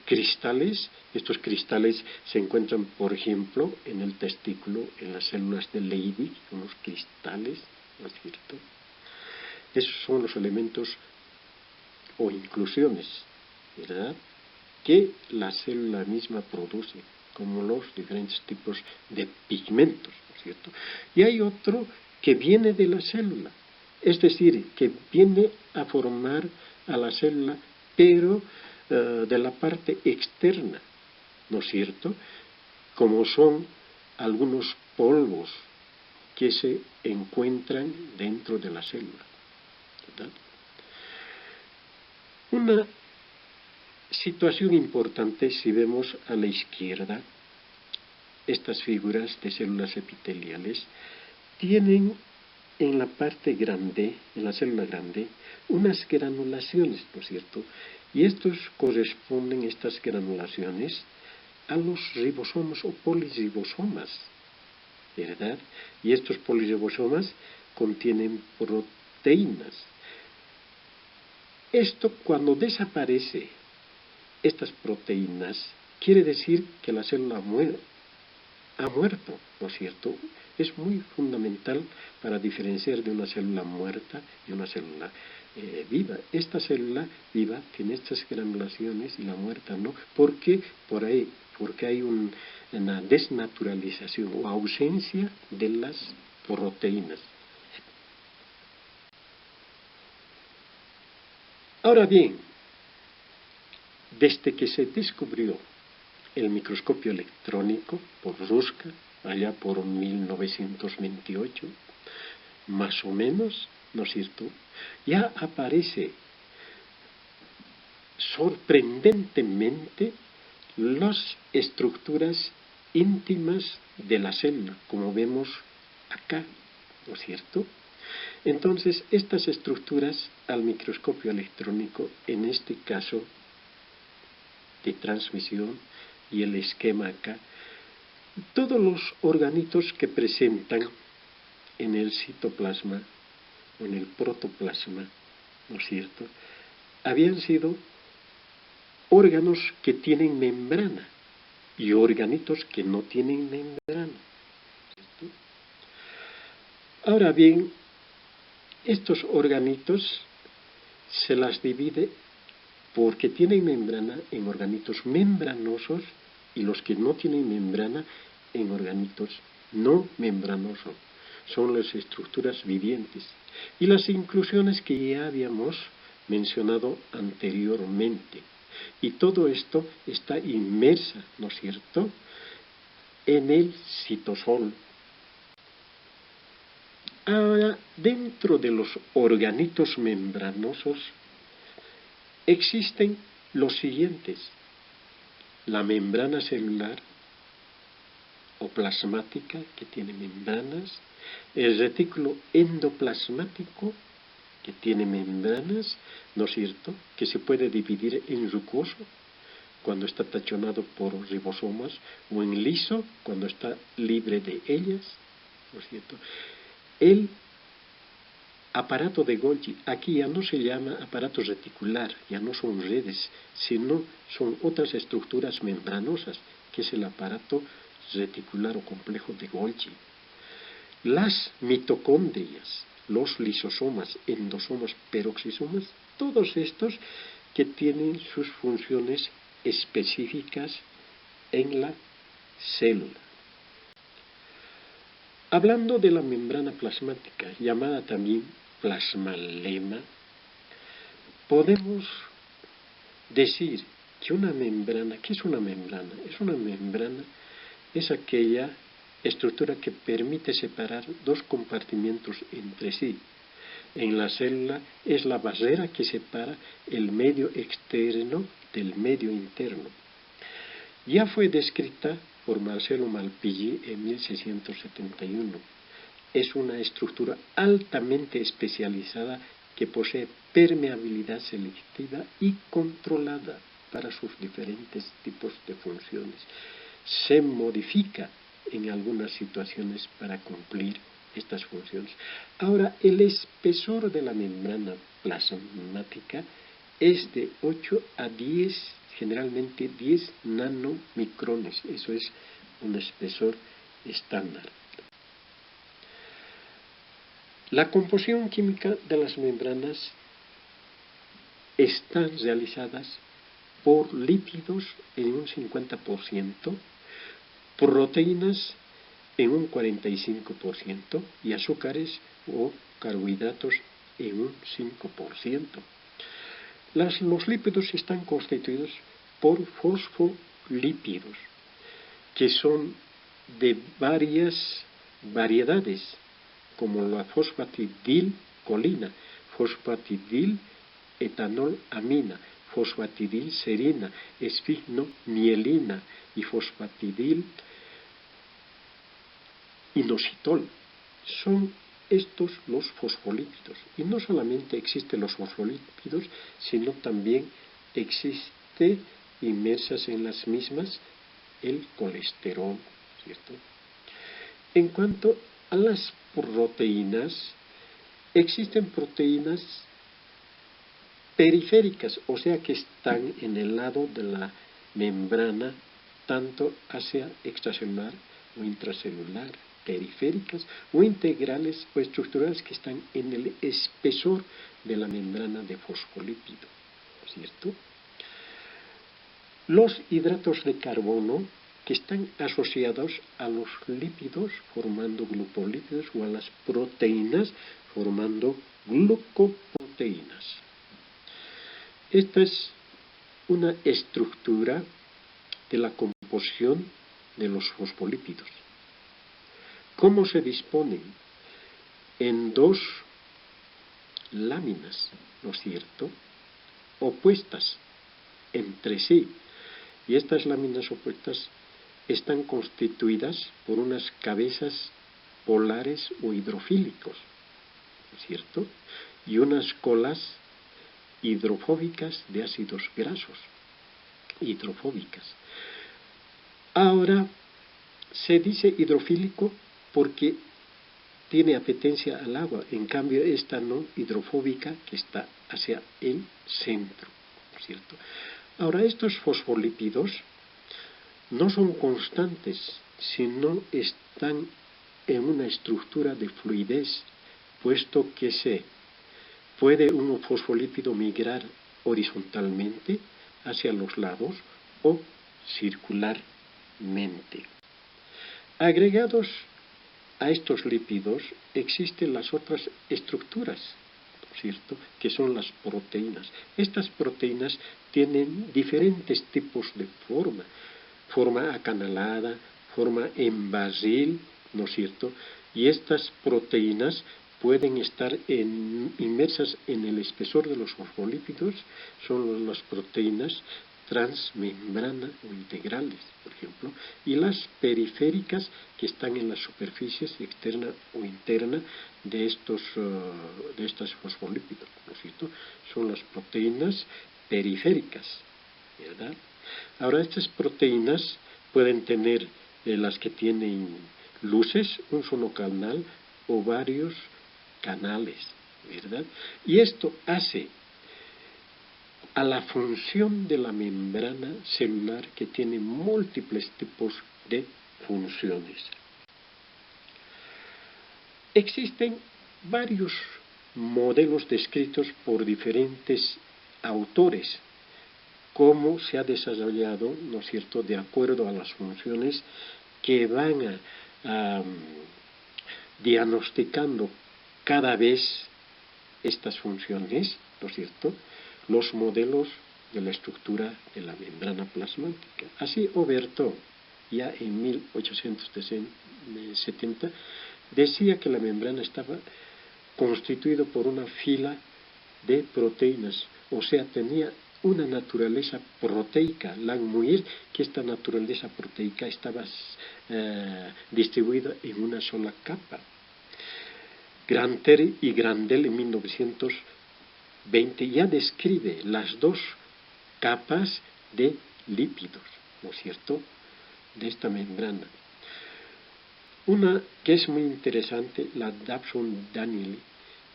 cristales. Estos cristales se encuentran, por ejemplo, en el testículo, en las células de Leydig, unos cristales, ¿no es cierto? Esos son los elementos o inclusiones, ¿verdad?, que la célula misma produce, como los diferentes tipos de pigmentos, ¿no es cierto? Y hay otro que viene de la célula, es decir, que viene a formar a la célula, pero de la parte externa, ¿no es cierto?, como son algunos polvos que se encuentran dentro de la célula, ¿verdad? Una situación importante, si vemos a la izquierda, estas figuras de células epiteliales tienen en la parte grande, en la célula grande, unas granulaciones, ¿no es cierto? Y estas granulaciones, a los ribosomas o poliribosomas, ¿verdad? Y estos poliribosomas contienen proteínas. Esto, cuando desaparece estas proteínas, quiere decir que la célula ha muerto, ¿no es cierto? Es muy fundamental para diferenciar de una célula muerta y una célula viva. Esta célula viva tiene estas granulaciones y la muerta no. ¿Por qué? Porque hay una desnaturalización o ausencia de las proteínas. Ahora bien, desde que se descubrió el microscopio electrónico por Ruska, allá por 1928, más o menos, ¿no es cierto?, ya aparece sorprendentemente las estructuras íntimas de la célula, como vemos acá, ¿no es cierto? Entonces, estas estructuras al microscopio electrónico, en este caso de transmisión y el esquema acá, todos los organitos que presentan en el citoplasma o en el protoplasma, ¿no es cierto?, habían sido órganos que tienen membrana y organitos que no tienen membrana. ¿Cierto? Ahora bien, estos organitos se las divide porque tienen membrana en organitos membranosos y los que no tienen membrana en organitos no membranosos. Son las estructuras vivientes. Y las inclusiones que ya habíamos mencionado anteriormente. Y todo esto está inmersa, ¿no es cierto?, en el citosol. Ahora, dentro de los organitos membranosos existen los siguientes: la membrana celular o plasmática, que tiene membranas; el retículo endoplasmático, que tiene membranas, ¿no es cierto?, que se puede dividir en rugoso cuando está tachonado por ribosomas, o en liso cuando está libre de ellas, ¿no es cierto? El aparato de Golgi, aquí ya no se llama aparato reticular, ya no son redes, sino son otras estructuras membranosas, que es el aparato reticular o complejo de Golgi. Las mitocondrias, los lisosomas, endosomas, peroxisomas, todos estos que tienen sus funciones específicas en la célula. Hablando de la membrana plasmática, llamada también plasmalema, podemos decir que una membrana, ¿qué es una membrana? Una membrana es aquella estructura que permite separar dos compartimientos entre sí. En la célula es la barrera que separa el medio externo del medio interno. Ya fue descrita por Marcelo Malpighi en 1671. Es una estructura altamente especializada que posee permeabilidad selectiva y controlada para sus diferentes tipos de funciones. Se modifica en algunas situaciones para cumplir estas funciones. Ahora, el espesor de la membrana plasmática es de 8 a 10, generalmente 10 nanomicrones. Eso es un espesor estándar. La composición química de las membranas están realizadas por lípidos en un 50%, proteínas en un 45% y azúcares o carbohidratos en un 5%. Los lípidos están constituidos por fosfolípidos, que son de varias variedades, como la fosfatidilcolina, fosfatidil-etanolamina, fosfatidilserina, esfignomielina y fosfatidil-inositol. Son estos los fosfolípidos. Y no solamente existen los fosfolípidos, sino también existe inmersas en las mismas el colesterol, ¿cierto? En cuanto a las proteínas, existen proteínas periféricas, o sea que están en el lado de la membrana, tanto hacia extracelular o intracelular, periféricas o integrales o estructurales que están en el espesor de la membrana de fosfolípido, ¿cierto? Los hidratos de carbono, que están asociados a los lípidos formando glucolípidos o a las proteínas formando glucoproteínas. Esta es una estructura de la composición de los fosfolípidos. ¿Cómo se disponen? En dos láminas, ¿no es cierto?, opuestas entre sí. Y estas láminas opuestas están constituidas por unas cabezas polares o hidrofílicos, ¿no es cierto?, y unas colas hidrofóbicas de ácidos grasos, hidrofóbicas. Ahora, se dice hidrofílico porque tiene apetencia al agua, en cambio esta no, hidrofóbica, que está hacia el centro, ¿no es cierto? Ahora, estos fosfolípidos no son constantes, sino están en una estructura de fluidez, puesto que se puede un fosfolípido migrar horizontalmente hacia los lados o circularmente. Agregados a estos lípidos existen las otras estructuras, ¿no es cierto?, que son las proteínas. Estas proteínas tienen diferentes tipos de forma acanalada, forma en barril, ¿no es cierto?, y estas proteínas pueden estar inmersas en el espesor de los fosfolípidos, son las proteínas transmembrana o integrales, por ejemplo, y las periféricas, que están en las superficies externa o interna de estos fosfolípidos, ¿no es cierto? Son las proteínas periféricas, ¿verdad? Ahora, estas proteínas pueden tener las que tienen luces, un solo canal o varios canales, ¿verdad? Y esto hace a la función de la membrana celular, que tiene múltiples tipos de funciones. Existen varios modelos descritos por diferentes autores, cómo se ha desarrollado, ¿no es cierto?, de acuerdo a las funciones que van diagnosticando cada vez estas funciones, ¿no es cierto?, los modelos de la estructura de la membrana plasmática. Así, Oberto, ya en 1870, decía que la membrana estaba constituida por una fila de proteínas, o sea, tenía una naturaleza proteica. Langmuir, que esta naturaleza proteica estaba distribuida en una sola capa. Granter y Grandel en 1920 ya describe las dos capas de lípidos, ¿no es cierto?, de esta membrana. Una que es muy interesante, la Dobson-Danieli,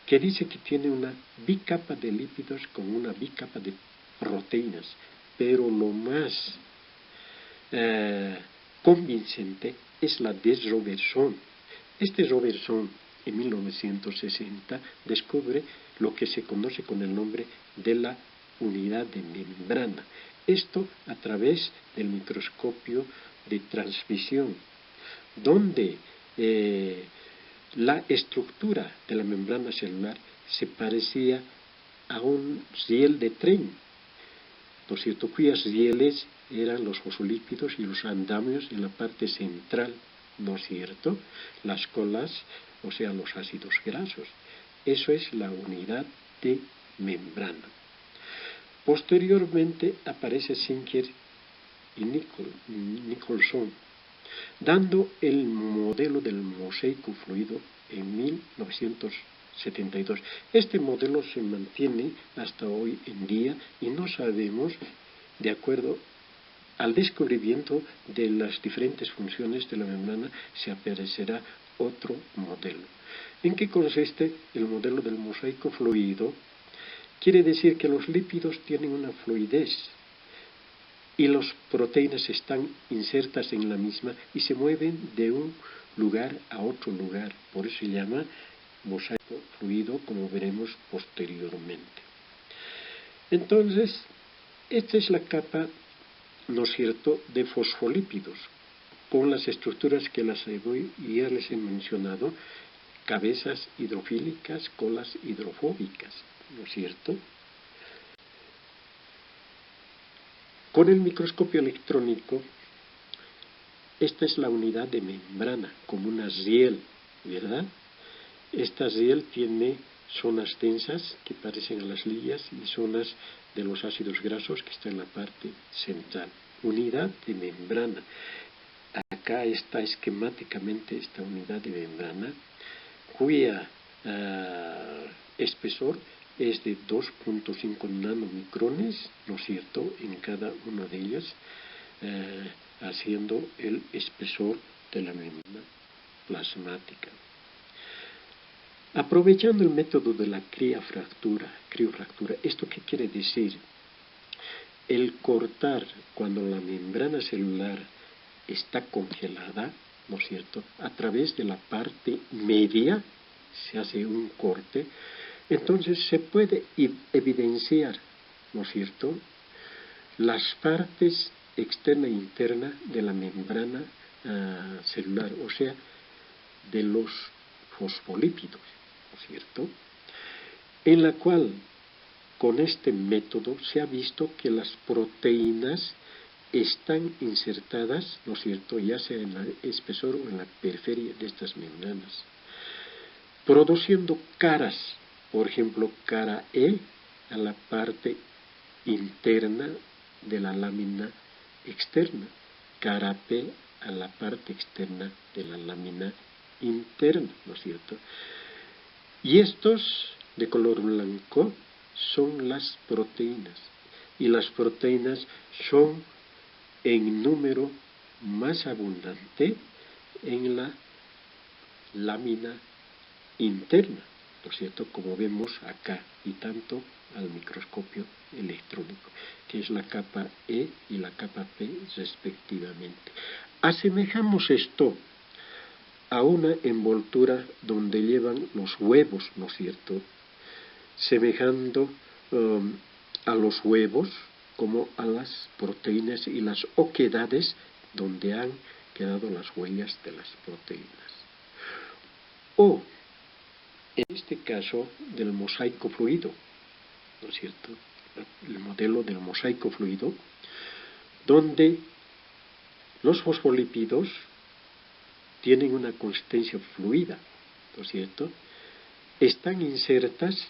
que dice que tiene una bicapa de lípidos con una bicapa de proteínas, pero lo más convincente es la de Robertson. Robertson, en 1960, descubre lo que se conoce con el nombre de la unidad de membrana. Esto a través del microscopio de transmisión, donde la estructura de la membrana celular se parecía a un riel de tren, ¿no es cierto?, cuyas rieles eran los fosfolípidos y los andamios en la parte central, ¿no es cierto?, las colas, o sea, los ácidos grasos. Eso es la unidad de membrana. Posteriormente aparece Sinclair y Nicholson, dando el modelo del mosaico fluido en 1972. Este modelo se mantiene hasta hoy en día y no sabemos, de acuerdo al descubrimiento de las diferentes funciones de la membrana, se aparecerá otro modelo. ¿En qué consiste el modelo del mosaico fluido? Quiere decir que los lípidos tienen una fluidez y las proteínas están insertas en la misma y se mueven de un lugar a otro lugar. Por eso se llama mosaico fluido, como veremos posteriormente. Entonces, esta es la capa, ¿no es cierto?, de fosfolípidos, con las estructuras que ya les he mencionado: cabezas hidrofílicas, colas hidrofóbicas, ¿no es cierto? Con el microscopio electrónico, esta es la unidad de membrana, como una riel, ¿verdad? Esta riel tiene zonas densas que parecen a las ligas y zonas de los ácidos grasos que están en la parte central. Unidad de membrana. Acá está esquemáticamente esta unidad de membrana, cuya espesor es de 2.5 nanomicrones, ¿no es cierto?, en cada una de ellas, haciendo el espesor de la membrana plasmática. Aprovechando el método de la criofractura, ¿esto qué quiere decir? El cortar cuando la membrana celular está congelada, ¿no es cierto? A través de la parte media se hace un corte, entonces se puede evidenciar, ¿no es cierto?, las partes externa e interna de la membrana celular, o sea, de los fosfolípidos, ¿no es cierto?, en la cual con este método se ha visto que las proteínas están insertadas, ¿no es cierto?, ya sea en el espesor o en la periferia de estas membranas, produciendo caras, por ejemplo, cara E a la parte interna de la lámina externa, cara P a la parte externa de la lámina interna, ¿no es cierto? Y estos de color blanco son las proteínas, y las proteínas son en número más abundante en la lámina interna, ¿no es cierto?, como vemos acá, y tanto al microscopio electrónico, que es la capa E y la capa P respectivamente. Asemejamos esto a una envoltura donde llevan los huevos, ¿no es cierto?, semejando a los huevos como a las proteínas y las oquedades donde han quedado las huellas de las proteínas. O, en este caso, del mosaico fluido, ¿no es cierto?, el modelo del mosaico fluido, donde los fosfolípidos tienen una consistencia fluida, ¿no es cierto?, están insertas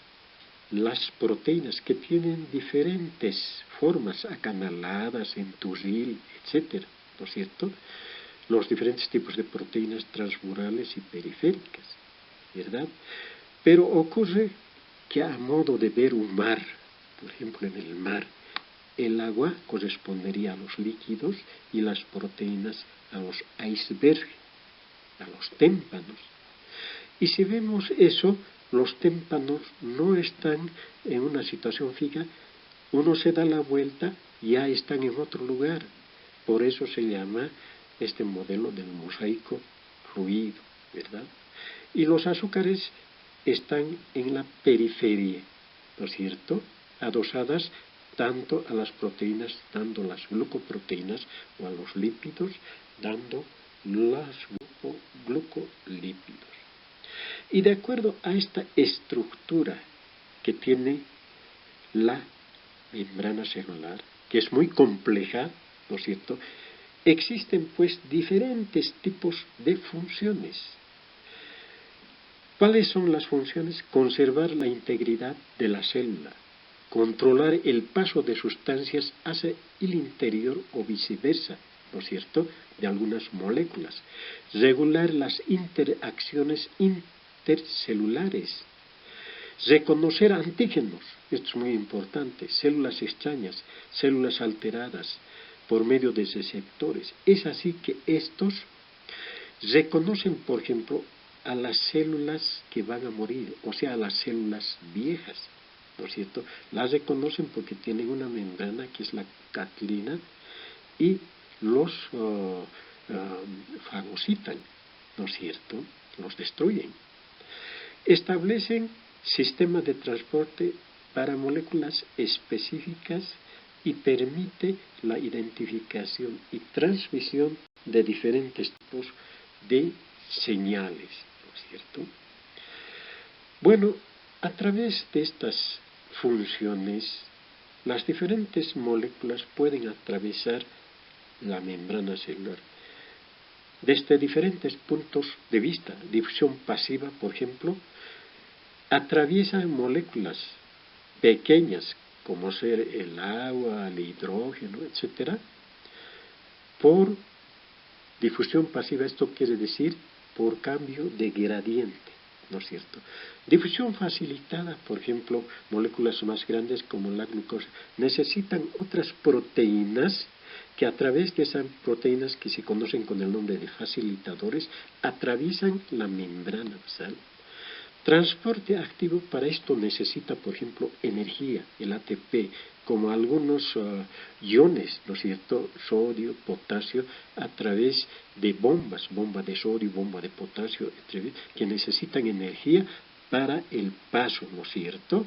las proteínas que tienen diferentes formas, acanaladas, en turril, etcétera, ¿no es cierto?, los diferentes tipos de proteínas transmurales y periféricas, ¿verdad? Pero ocurre que a modo de ver un mar, por ejemplo en el mar, el agua correspondería a los líquidos y las proteínas a los icebergs, a los témpanos. Y si vemos eso, los témpanos no están en una situación fija, uno se da la vuelta y ya están en otro lugar. Por eso se llama este modelo del mosaico fluido, ¿verdad? Y los azúcares están en la periferia, ¿no es cierto?, adosadas tanto a las proteínas, dando las glucoproteínas, o a los lípidos, dando los glucolípidos. Y de acuerdo a esta estructura que tiene la membrana celular, que es muy compleja, ¿no es cierto?, existen pues diferentes tipos de funciones. ¿Cuáles son las funciones? Conservar la integridad de la célula, controlar el paso de sustancias hacia el interior o viceversa, ¿no es cierto?, de algunas moléculas, regular las interacciones intercelulares, reconocer antígenos, esto es muy importante, células extrañas, células alteradas por medio de receptores. Es así que estos reconocen, por ejemplo, a las células que van a morir, o sea, a las células viejas, ¿no es cierto? Las reconocen porque tienen una membrana que es la catlina y los fagocitan, ¿no es cierto?, los destruyen. Establecen sistemas de transporte para moléculas específicas y permite la identificación y transmisión de diferentes tipos de señales, ¿no es cierto? Bueno, a través de estas funciones, las diferentes moléculas pueden atravesar la membrana celular desde diferentes puntos de vista. Difusión pasiva, por ejemplo, atraviesa moléculas pequeñas, como ser el agua, el hidrógeno, etcétera, por difusión pasiva. Esto quiere decir por cambio de gradiente, ¿no es cierto? Difusión facilitada, por ejemplo, moléculas más grandes como la glucosa necesitan otras proteínas que a través de esas proteínas que se conocen con el nombre de facilitadores atraviesan la membrana basal Transporte activo, para esto necesita, por ejemplo, energía, el ATP, como algunos iones, ¿no es cierto?, sodio, potasio, a través de bombas, bomba de sodio, bomba de potasio, que necesitan energía para el paso, ¿no es cierto?,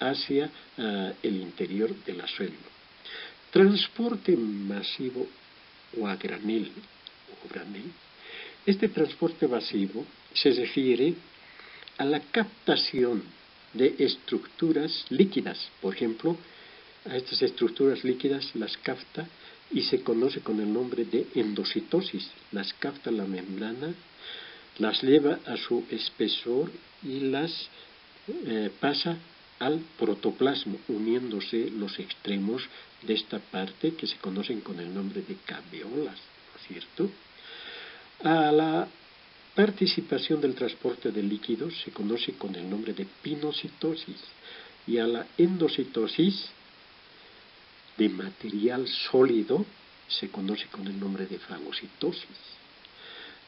hacia el interior de la célula. Transporte masivo o a granel. Este transporte masivo se refiere a la captación de estructuras líquidas. Por ejemplo, a estas estructuras líquidas las capta y se conoce con el nombre de endocitosis. Las capta la membrana, las lleva a su espesor y las pasa al protoplasma, uniéndose los extremos de esta parte que se conocen con el nombre de caveolas, ¿no es cierto? A la participación del transporte de líquidos se conoce con el nombre de pinocitosis, y a la endocitosis de material sólido se conoce con el nombre de fagocitosis.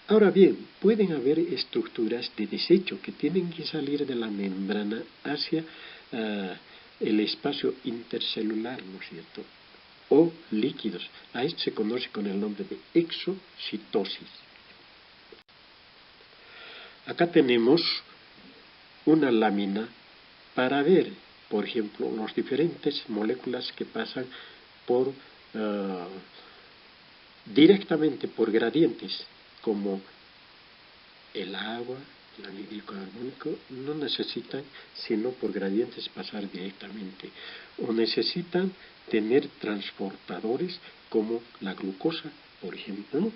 Ahora bien, pueden haber estructuras de desecho que tienen que salir de la membrana hacia el espacio intercelular, ¿no es cierto?, o líquidos. A esto se conoce con el nombre de exocitosis. Acá tenemos una lámina para ver, por ejemplo, las diferentes moléculas que pasan por directamente por gradientes, como el agua, el anhídrido carbónico, no necesitan sino por gradientes pasar directamente, o necesitan tener transportadores como la glucosa, por ejemplo,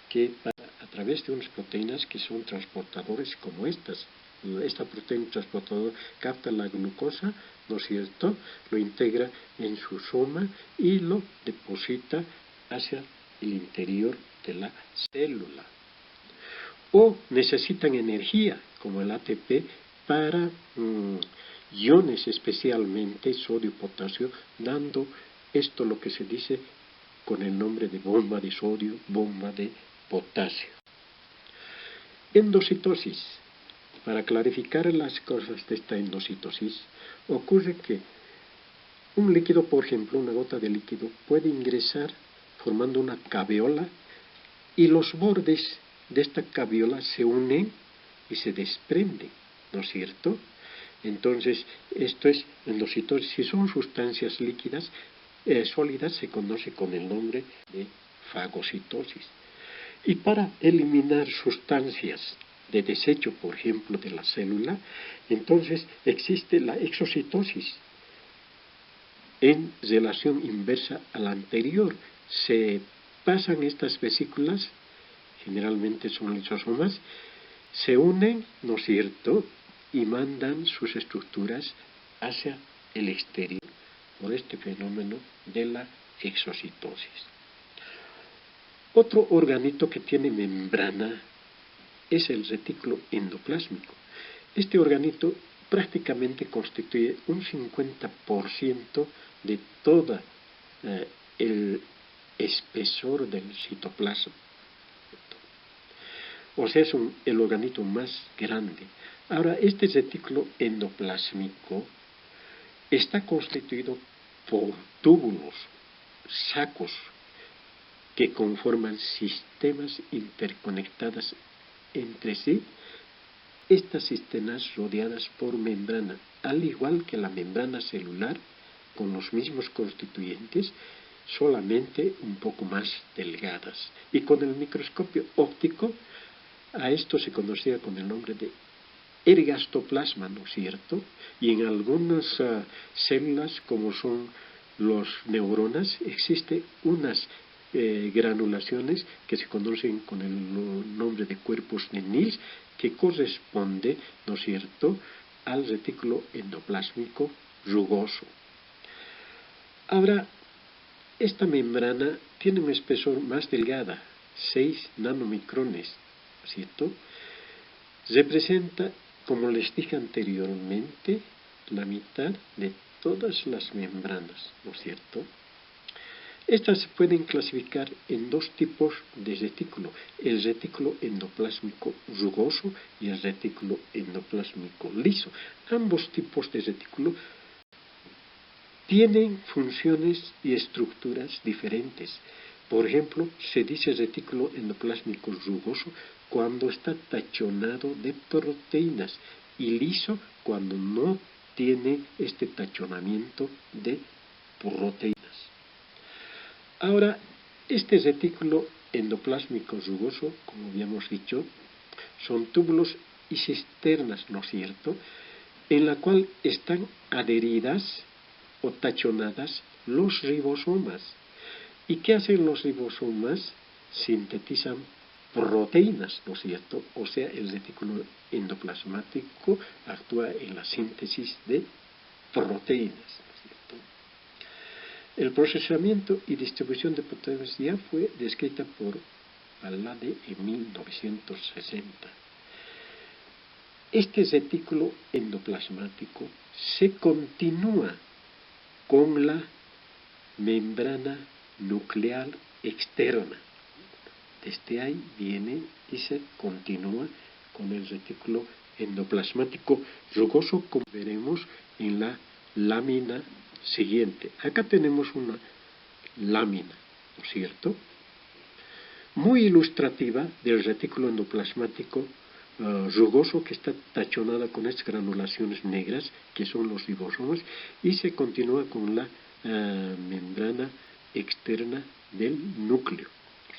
que a través de unas proteínas que son transportadores como estas. Esta proteína transportadora capta la glucosa, ¿no es cierto?, lo integra en su soma y lo deposita hacia el interior de la célula. O necesitan energía, como el ATP, para iones, especialmente sodio y potasio, dando esto lo que se dice con el nombre de bomba de sodio, bomba de potasio. Endocitosis. Para clarificar las cosas de esta endocitosis, ocurre que un líquido, por ejemplo, una gota de líquido, puede ingresar formando una caveola y los bordes de esta caveola se unen y se desprenden, ¿no es cierto? Entonces, esto es endocitosis. Si son sustancias líquidas, sólidas, se conoce con el nombre de fagocitosis. Y para eliminar sustancias de desecho, por ejemplo, de la célula, entonces existe la exocitosis en relación inversa a la anterior. Se pasan estas vesículas, generalmente son lisosomas, se unen, ¿no es cierto?, y mandan sus estructuras hacia el exterior por este fenómeno de la exocitosis. Otro organito que tiene membrana es el retículo endoplásmico. Este organito prácticamente constituye un 50% de todo el espesor del citoplasma. O sea, es el organito más grande. Ahora, este retículo endoplásmico está constituido por túbulos, sacos, que conforman sistemas interconectados entre sí. Estas sistemas rodeadas por membrana, al igual que la membrana celular, con los mismos constituyentes, solamente un poco más delgadas. Y con el microscopio óptico, a esto se conocía con el nombre de ergastoplasma, ¿no es cierto? Y en algunas células, como son los neuronas, existen unas granulaciones que se conocen con el nombre de cuerpos de Nils, que corresponde, ¿no es cierto?, al retículo endoplásmico rugoso. Ahora, esta membrana tiene un espesor más delgada, 6 nanomicrones, ¿cierto? Representa, como les dije anteriormente, la mitad de todas las membranas, ¿no es cierto? Estas se pueden clasificar en dos tipos de retículo, el retículo endoplásmico rugoso y el retículo endoplásmico liso. Ambos tipos de retículo tienen funciones y estructuras diferentes. Por ejemplo, se dice retículo endoplásmico rugoso cuando está tachonado de proteínas y liso cuando no tiene este tachonamiento de proteínas. Ahora, este retículo endoplásmico rugoso, como habíamos dicho, son túbulos y cisternas, ¿no es cierto?, en la cual están adheridas o tachonadas los ribosomas. ¿Y qué hacen los ribosomas? Sintetizan proteínas, ¿no es cierto? O sea, el retículo endoplasmático actúa en la síntesis de proteínas, ¿no es cierto? El procesamiento y distribución de proteínas ya fue descrita por Pallade en 1960. Este retículo endoplasmático se continúa con la membrana nuclear externa. Desde ahí viene y se continúa con el retículo endoplasmático rugoso, como veremos en la lámina siguiente. Acá tenemos una lámina, ¿no es cierto?, muy ilustrativa del retículo endoplasmático rugoso, que está tachonada con estas granulaciones negras, que son los ribosomas, y se continúa con la membrana externa del núcleo,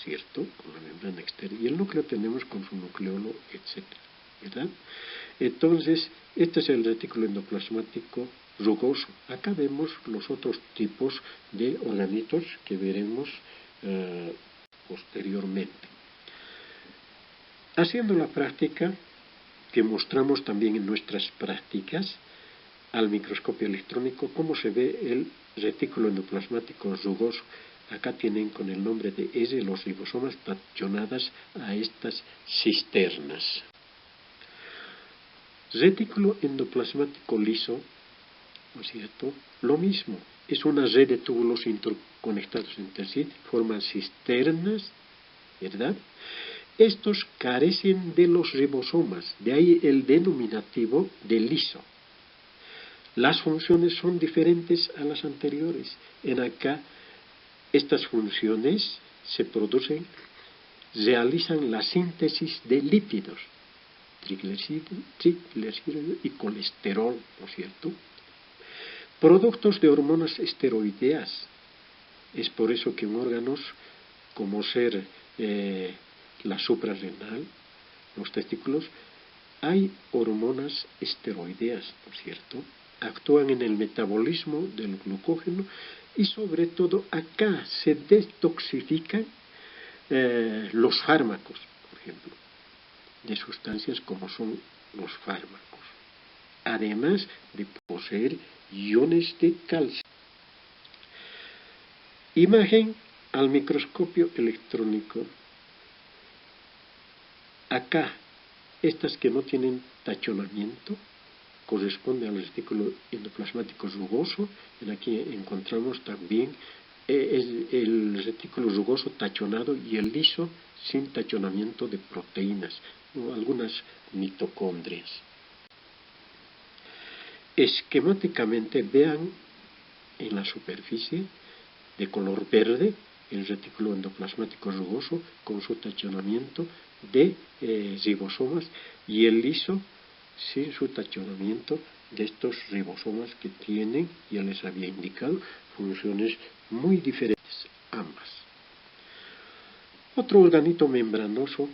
¿cierto? Con la membrana externa. Y el núcleo tenemos con su nucleolo, etc., ¿verdad? Entonces, este es el retículo endoplasmático rugoso. Acá vemos los otros tipos de organitos que veremos posteriormente. Haciendo la práctica que mostramos también en nuestras prácticas al microscopio electrónico, cómo se ve el retículo endoplasmático rugoso. Acá tienen con el nombre de S los ribosomas tachonadas a estas cisternas. Retículo endoplasmático liso, ¿no es cierto?, lo mismo, es una red de túbulos interconectados entre sí, forman cisternas, ¿verdad? Estos carecen de los ribosomas, de ahí el denominativo de liso. Las funciones son diferentes a las anteriores. En acá, estas funciones se producen, realizan la síntesis de lípidos, triglicéridos y colesterol, ¿no es cierto?, productos de hormonas esteroideas. Es por eso que en órganos como ser la suprarrenal, los testículos, hay hormonas esteroideas, ¿no es cierto?, actúan en el metabolismo del glucógeno y sobre todo acá se detoxifican los fármacos, por ejemplo, de sustancias como son los fármacos, además de poseer iones de calcio. Imagen al microscopio electrónico. Acá, estas que no tienen tachonamiento corresponden al retículo endoplasmático rugoso. Y aquí encontramos también el retículo rugoso tachonado y el liso sin tachonamiento de proteínas, ¿no?, algunas mitocondrias. Esquemáticamente vean en la superficie de color verde el retículo endoplasmático rugoso con su tachonamiento de ribosomas y el liso sin su tachonamiento de estos ribosomas que tienen, ya les había indicado, funciones muy diferentes ambas. Otro organito membranoso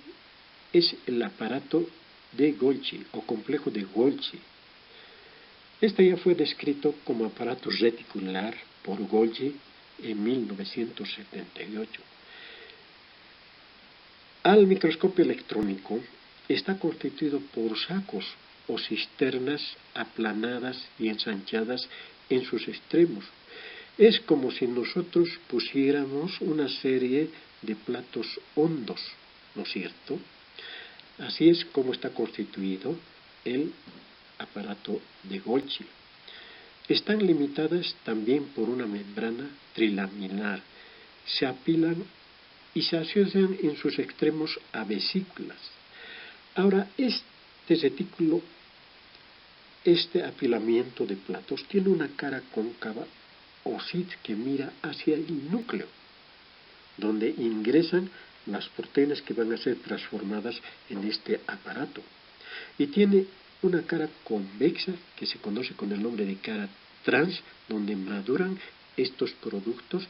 es el aparato de Golgi o complejo de Golgi. Este ya fue descrito como aparato reticular por Golgi en 1978. Al microscopio electrónico está constituido por sacos o cisternas aplanadas y ensanchadas en sus extremos. Es como si nosotros pusiéramos una serie de platos hondos, ¿no es cierto? Así es como está constituido el aparato de Golgi. Están limitadas también por una membrana trilaminar se apilan y se asocian en sus extremos a vesículas. Ahora, este retículo, este apilamiento de platos, tiene una cara cóncava o sit que mira hacia el núcleo, donde ingresan las proteínas que van a ser transformadas en este aparato. Y tiene una cara convexa que se conoce con el nombre de cara trans, donde maduran estos productos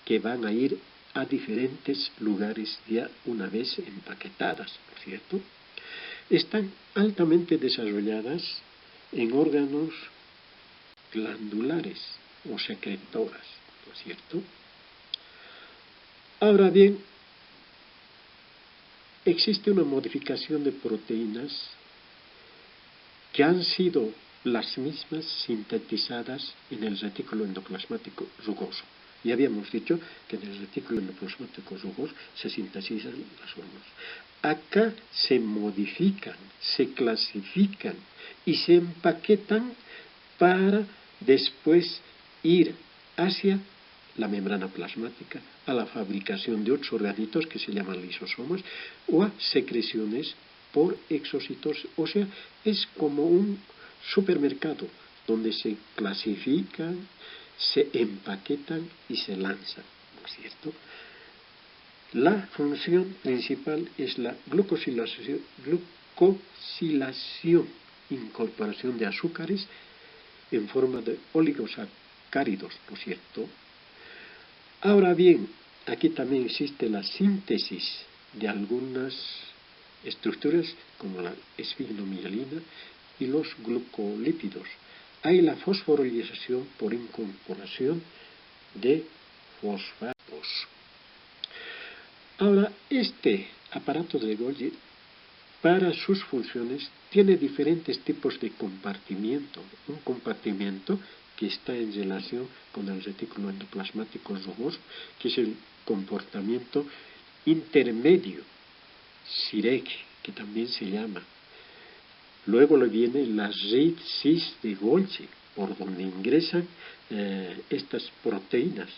que van a ir a diferentes lugares ya una vez empaquetadas, ¿no es cierto? Están altamente desarrolladas en órganos glandulares o secretoras, ¿no es cierto? Ahora bien, existe una modificación de proteínas que han sido las mismas sintetizadas en el retículo endoplasmático rugoso. Ya habíamos dicho que en el retículo endoplasmático rugoso se sintetizan las hormonas. Acá se modifican, se clasifican y se empaquetan para después ir hacia la membrana plasmática, a la fabricación de otros organitos que se llaman lisosomas o a secreciones por exocitos. O sea, es como un supermercado donde se clasifican, se empaquetan y se lanzan, ¿no es cierto? La función principal es la glucosilación, incorporación de azúcares en forma de oligosacáridos, ¿no es cierto? Ahora bien, aquí también existe la síntesis de algunas estructuras como la esfigmomielina y los glucolípidos. Hay la fosforilización por incorporación de fosfatos. Ahora, este aparato de Golgi, para sus funciones, tiene diferentes tipos de compartimiento. Un compartimiento que está en relación con el retículo endoplasmático rugoso, que es el comportamiento intermedio, SIREC, que también se llama. Luego le viene la red cis de Golgi, por donde ingresan estas proteínas.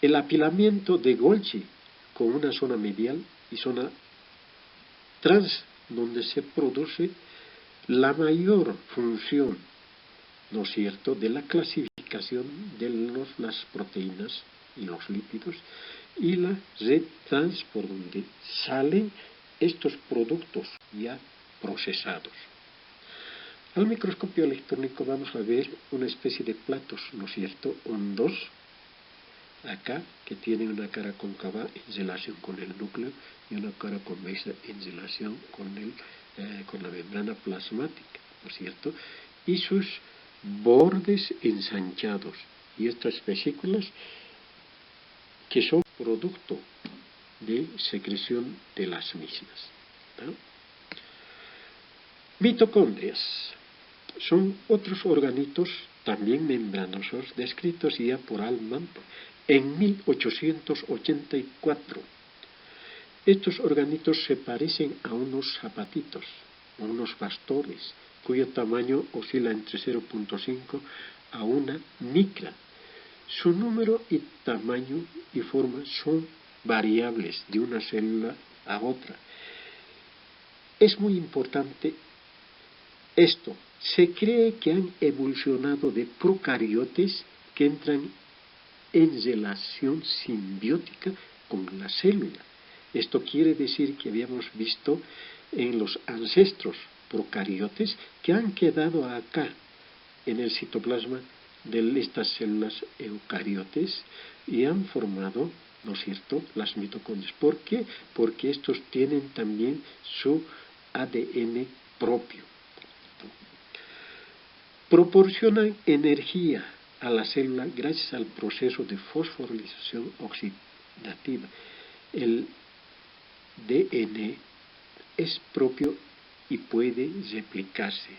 El apilamiento de Golgi con una zona medial y zona trans, donde se produce la mayor función, ¿no es cierto?, de la clasificación de las proteínas y los lípidos, y la red trans, por donde salen estos productos ya procesados. Al microscopio electrónico vamos a ver una especie de platos, ¿no es cierto?, hondos, acá, que tiene una cara cóncava en relación con el núcleo y una cara convexa en relación con la membrana plasmática, ¿no es cierto?, y sus bordes ensanchados, y estas vesículas que son producto de secreción de las mismas, ¿no? Mitocondrias son otros organitos también membranosos descritos ya por Altman en 1884. Estos organitos se parecen a unos zapatitos, a unos bastores, cuyo tamaño oscila entre 0.5 a una micra. Su número y tamaño y forma son variables de una célula a otra. Es muy importante esto. Se cree que han evolucionado de procariotes que entran en relación simbiótica con la célula. Esto quiere decir que habíamos visto en los ancestros procariotes que han quedado acá en el citoplasma de estas células eucariotes y han formado, ¿no es cierto?, las mitocondrias. ¿Por qué? Porque estos tienen también su ADN propio. Proporcionan energía a la célula gracias al proceso de fosforilización oxidativa. El DNA es propio y puede replicarse.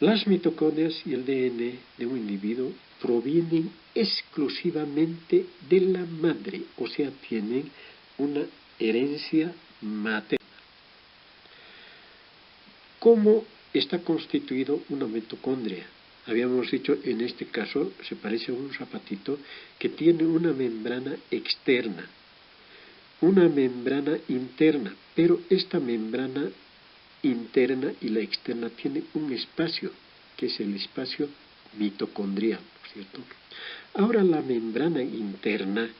Las mitocondrias y el DNA de un individuo provienen exclusivamente de la madre, o sea, tienen una herencia materna. ¿Cómo está constituido una mitocondria? habíamos dicho, en este caso se parece a un zapatito que tiene una membrana externa, una membrana interna, pero esta membrana interna y la externa tiene un espacio, que es el espacio mitocondrial, ¿cierto? Ahora la membrana interna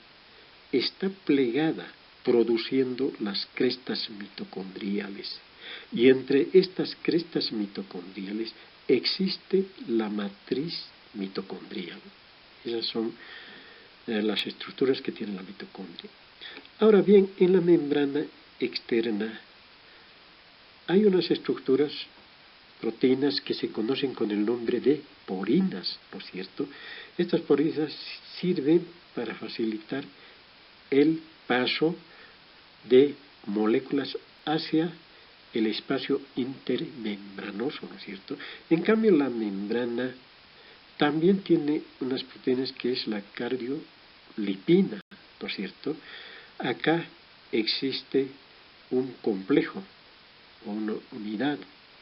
está plegada, produciendo las crestas mitocondriales. Y entre estas crestas mitocondriales existe la matriz mitocondrial. Esas son las estructuras que tiene la mitocondria. Ahora bien, en la membrana externa hay unas estructuras, proteínas que se conocen con el nombre de porinas, ¿no es cierto? Estas porinas sirven para facilitar el paso de moléculas hacia el espacio intermembranoso, ¿no es cierto? En cambio, la membrana también tiene unas proteínas que es la cardiolipina, ¿no es cierto? Acá existe un complejo o una unidad,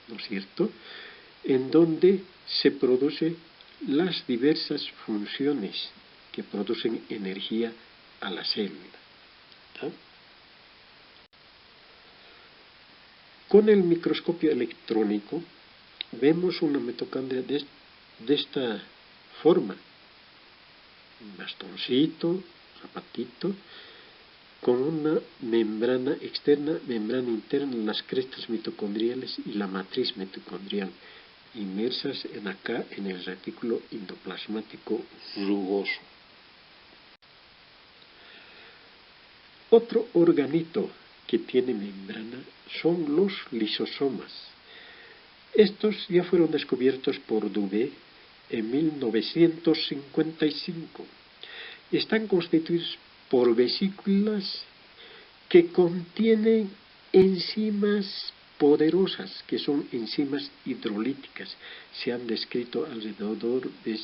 ¿no es cierto?, en donde se producen las diversas funciones que producen energía a la célula. ¿Ah? Con el microscopio electrónico vemos una mitocondria de esta forma, un bastoncito, zapatito, con una membrana externa, membrana interna, las crestas mitocondriales y la matriz mitocondrial, inmersas en el retículo endoplasmático rugoso. Otro organito que tiene membrana son los lisosomas. Estos ya fueron descubiertos por Dubé en 1955. Están constituidos por vesículas que contienen enzimas poderosas, que son enzimas hidrolíticas. Se han descrito alrededor de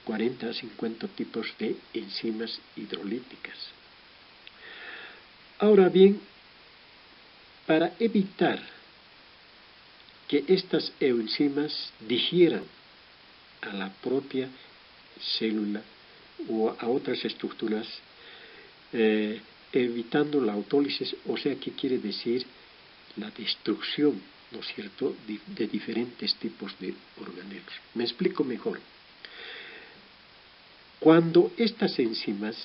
40 a 50 tipos de enzimas hidrolíticas. Ahora bien, para evitar que estas enzimas difieran a la propia célula o a otras estructuras, evitando la autólisis, o sea, ¿qué quiere decir? La destrucción, ¿no es cierto?, de diferentes tipos de organelos. Me explico mejor. Cuando estas enzimas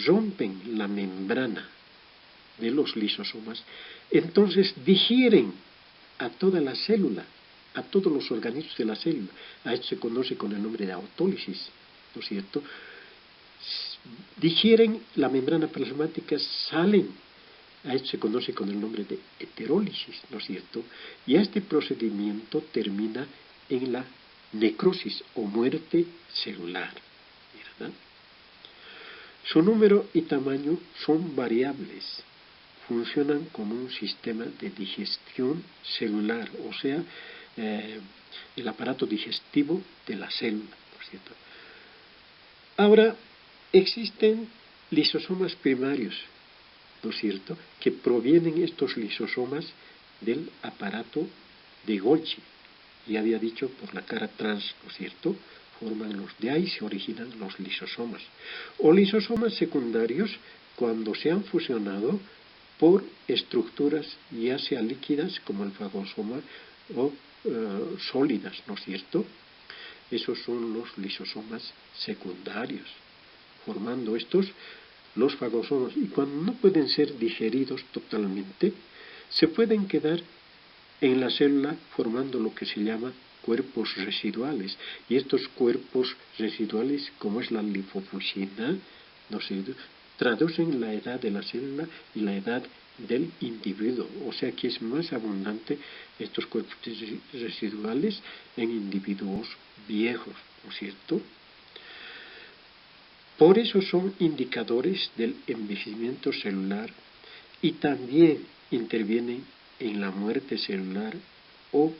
rompen la membrana de los lisosomas, entonces digieren a toda la célula, a todos los organismos de la célula. A esto se conoce con el nombre de autólisis, ¿no es cierto? Digieren la membrana plasmática, salen. A esto se conoce con el nombre de heterólisis, ¿no es cierto? Y este procedimiento termina en la necrosis o muerte celular, ¿verdad? Su número y tamaño son variables. Funcionan como un sistema de digestión celular, o sea, el aparato digestivo de la célula, ¿no es cierto? Ahora, existen lisosomas primarios, ¿no es cierto?, que provienen estos lisosomas del aparato de Golgi. Ya había dicho, por la cara trans, ¿no es cierto?, de ahí se originan los lisosomas. O lisosomas secundarios, cuando se han fusionado por estructuras ya sea líquidas como el fagosoma o sólidas, ¿no es cierto? Esos son los lisosomas secundarios, formando estos los fagosomas. Y cuando no pueden ser digeridos totalmente, se pueden quedar en la célula formando lo que se llama cuerpos residuales. Y estos cuerpos residuales, como es la linfofuscina, ¿no es cierto?, traducen la edad de la célula y la edad del individuo, o sea que es más abundante estos cuerpos residuales en individuos viejos, ¿no es cierto? Por eso son indicadores del envejecimiento celular y también intervienen en la muerte celular o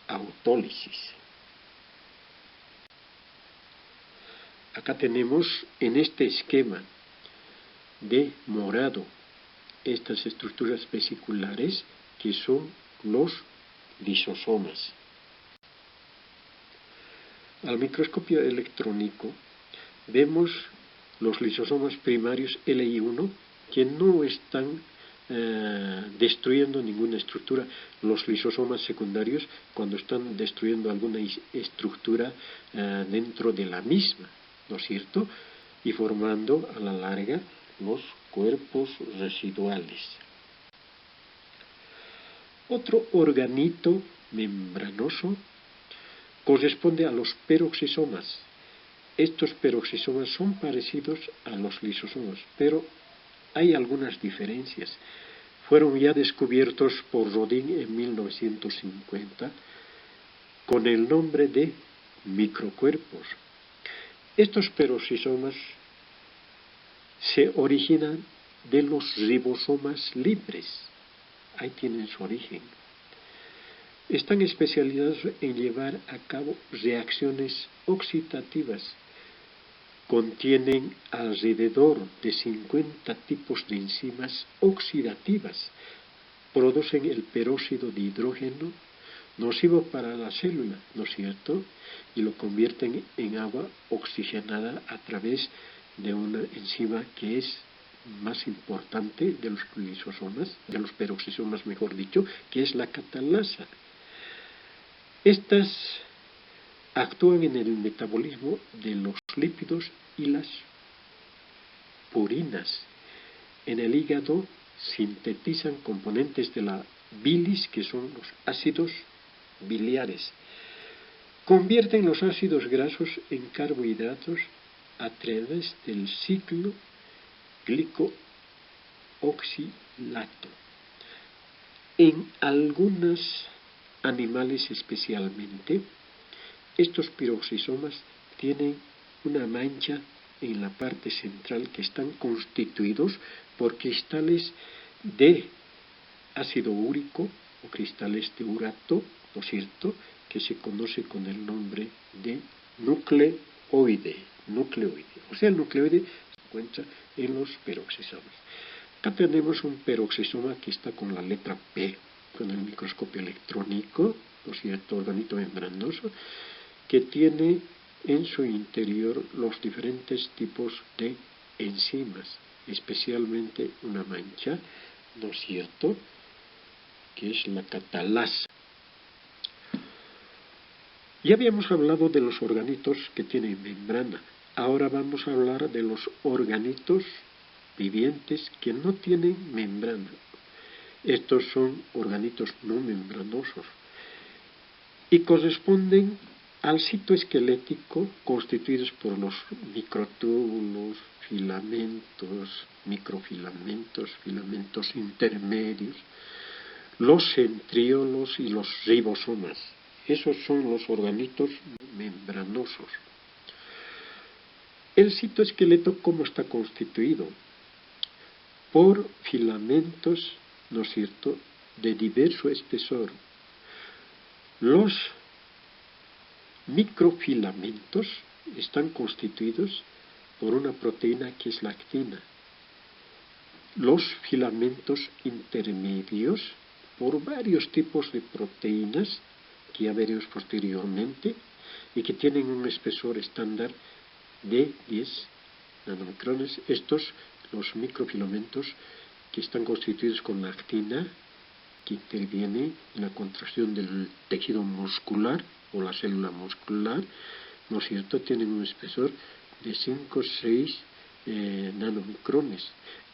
autólisis. Acá tenemos en este esquema de morado estas estructuras vesiculares que son los lisosomas. al microscopio electrónico vemos los lisosomas primarios LI1 que no están destruyendo ninguna estructura. Los lisosomas secundarios, cuando están destruyendo alguna estructura dentro de la misma, ¿no es cierto? Y formando a la larga los cuerpos residuales. Otro organito membranoso corresponde a los peroxisomas. Estos peroxisomas son parecidos a los lisosomas, pero hay algunas diferencias. Fueron ya descubiertos por Rodin en 1950 con el nombre de microcuerpos. Estos peroxisomas se originan de los ribosomas libres. Ahí tienen su origen. Están especializados en llevar a cabo reacciones oxidativas. Contienen alrededor de 50 tipos de enzimas oxidativas. Producen el peróxido de hidrógeno, nocivo para la célula, ¿no es cierto? Y lo convierten en agua oxigenada a través de una enzima que es más importante de los lisosomas, de los peroxisomas mejor dicho, que es la catalasa. Estas actúan en el metabolismo de los lípidos y las purinas. En el hígado sintetizan componentes de la bilis, que son los ácidos biliares. Convierten los ácidos grasos en carbohidratos a través del ciclo glicooxilato. En algunos animales especialmente, estos peroxisomas tienen una mancha en la parte central que están constituidos por cristales de ácido úrico o cristales de urato, ¿no es cierto?, que se conoce con el nombre de nucleoide. O sea, el nucleoide se encuentra en los peroxisomas. Acá tenemos un peroxisoma que está con la letra P, con el microscopio electrónico, ¿no es cierto?, organito membranoso, que tiene en su interior los diferentes tipos de enzimas, especialmente una mancha, ¿no es cierto?, que es la catalasa. Ya habíamos hablado de los organitos que tienen membrana. Ahora vamos a hablar de los organitos vivientes que no tienen membrana. Estos son organitos no membranosos y corresponden al citoesquelético constituidos por los microtúbulos, filamentos, microfilamentos, filamentos intermedios, los centriolos y los ribosomas. Esos son los organitos membranosos. El citoesqueleto, ¿cómo está constituido? Por filamentos, ¿no es cierto?, de diverso espesor. Los microfilamentos están constituidos por una proteína que es la actina. Los filamentos intermedios por varios tipos de proteínas que ya veremos posteriormente y que tienen un espesor estándar de 10 nanomicrones. Estos, los microfilamentos, que están constituidos con la actina, que interviene en la contracción del tejido muscular o la célula muscular, ¿no es cierto?, tienen un espesor de 5 o 6 nanomicrones.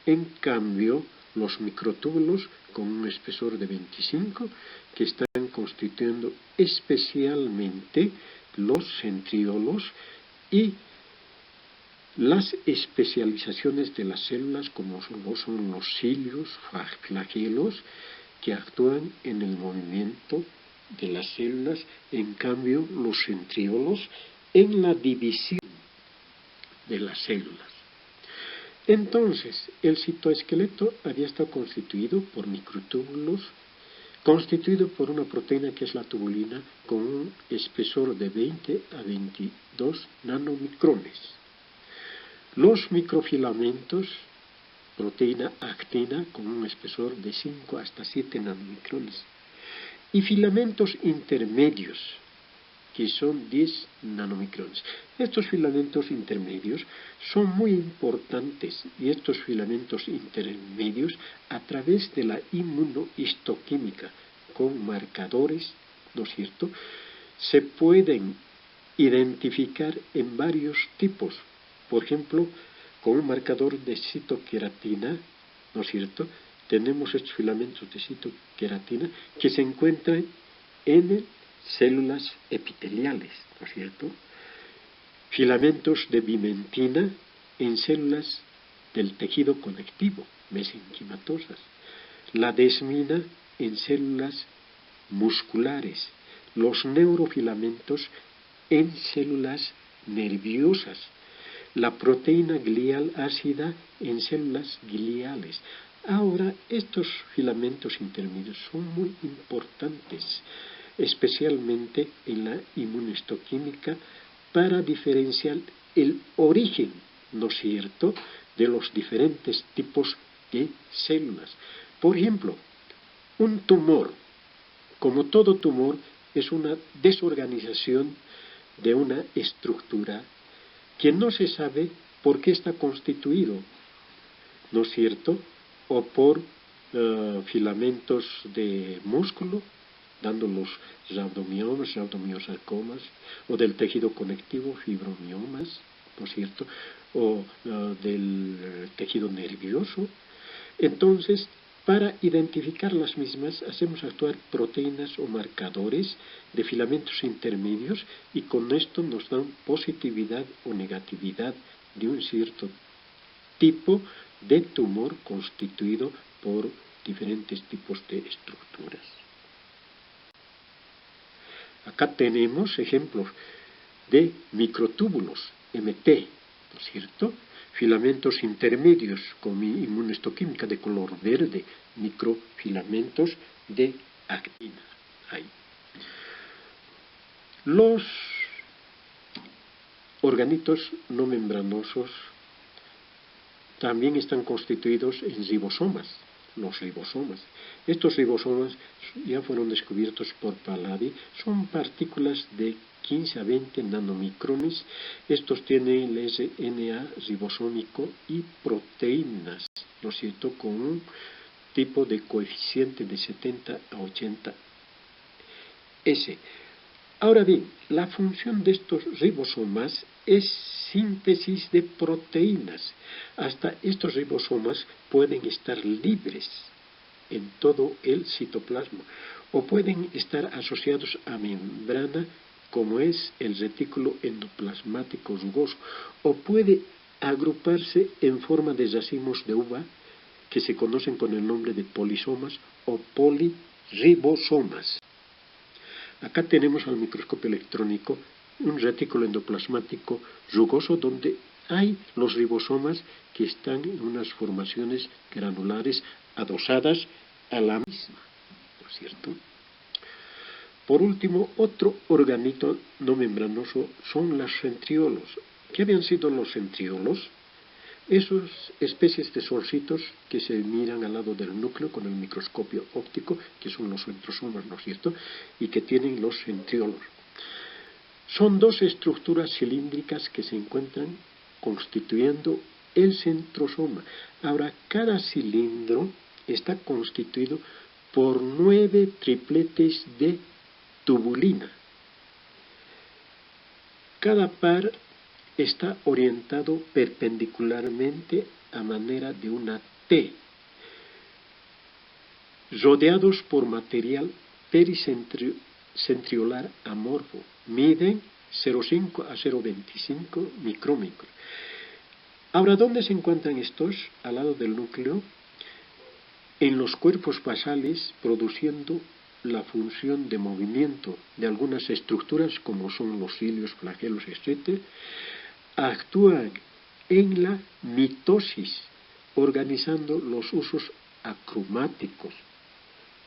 En cambio, los microtúbulos con un espesor de 25, que están constituyendo especialmente los centriolos y las especializaciones de las células, como son los cilios, flagelos, que actúan en el movimiento de las células. En cambio, los centriolos en la división de las células. Entonces, el citoesqueleto había estado constituido por microtúbulos, constituido por una proteína que es la tubulina, con un espesor de 20 a 22 nanomicrones. Los microfilamentos, proteína actina, con un espesor de 5 hasta 7 nanomicrones. Y filamentos intermedios, que son 10 nanomicrones. Estos filamentos intermedios son muy importantes y estos filamentos intermedios a través de la inmunohistoquímica con marcadores, ¿no es cierto?, se pueden identificar en varios tipos. Por ejemplo, con un marcador de citoqueratina, ¿no es cierto?, tenemos estos filamentos de citoqueratina que se encuentran en células epiteliales, ¿no es cierto? Filamentos de bimentina en células del tejido conectivo, mesenquimatosas. La desmina en células musculares. Los neurofilamentos en células nerviosas. La proteína glial ácida en células gliales. Ahora, estos filamentos intermedios son muy importantes, especialmente en la inmunohistoquímica, para diferenciar el origen, ¿no es cierto?, de los diferentes tipos de células. Por ejemplo, un tumor, como todo tumor, es una desorganización de una estructura que no se sabe por qué está constituido, ¿no es cierto?, o por filamentos de músculo, dando los rhabdomiomas, rhabdomiosarcomas, o del tejido conectivo, fibromiomas, ¿no es cierto?, o del tejido nervioso. Entonces, para identificar las mismas, hacemos actuar proteínas o marcadores de filamentos intermedios y con esto nos dan positividad o negatividad de un cierto tipo de tumor constituido por diferentes tipos de estructuras. Acá tenemos ejemplos de microtúbulos, MT, ¿no es cierto?, filamentos intermedios con inmunohistoquímica de color verde, microfilamentos de actina. Ahí. Los organitos no membranosos también están constituidos en ribosomas, los ribosomas. Estos ribosomas ya fueron descubiertos por Palade, son partículas de 15 a 20 nanomicrones. Estos tienen el RNA ribosómico y proteínas, ¿no es cierto?, con un tipo de coeficiente de 70 a 80 S. Ahora bien, la función de estos ribosomas es síntesis de proteínas. Hasta estos ribosomas pueden estar libres en todo el citoplasma o pueden estar asociados a membrana, como es el retículo endoplasmático rugoso, o puede agruparse en forma de racimos de uva que se conocen con el nombre de polisomas o poliribosomas. Acá tenemos al microscopio electrónico un retículo endoplasmático rugoso donde hay los ribosomas que están en unas formaciones granulares adosadas a la misma, ¿no es cierto? Por último, otro organito no membranoso son los centriolos. ¿Qué habían sido los centriolos? Esas especies de sorcitos que se miran al lado del núcleo con el microscopio óptico, que son los centrosomas, ¿no es cierto?, y que tienen los centriolos. Son dos estructuras cilíndricas que se encuentran constituyendo el centrosoma. Ahora, cada cilindro está constituido por 9 tripletes de tubulina. Cada par está orientado perpendicularmente a manera de una T, rodeados por material pericentriolar amorfo. Miden 0,5 a 0,25 micrómetros. Ahora, ¿dónde se encuentran estos? Al lado del núcleo, en los cuerpos basales, produciendo la función de movimiento de algunas estructuras como son los cilios, flagelos, etc. Actúan en la mitosis, organizando los usos acromáticos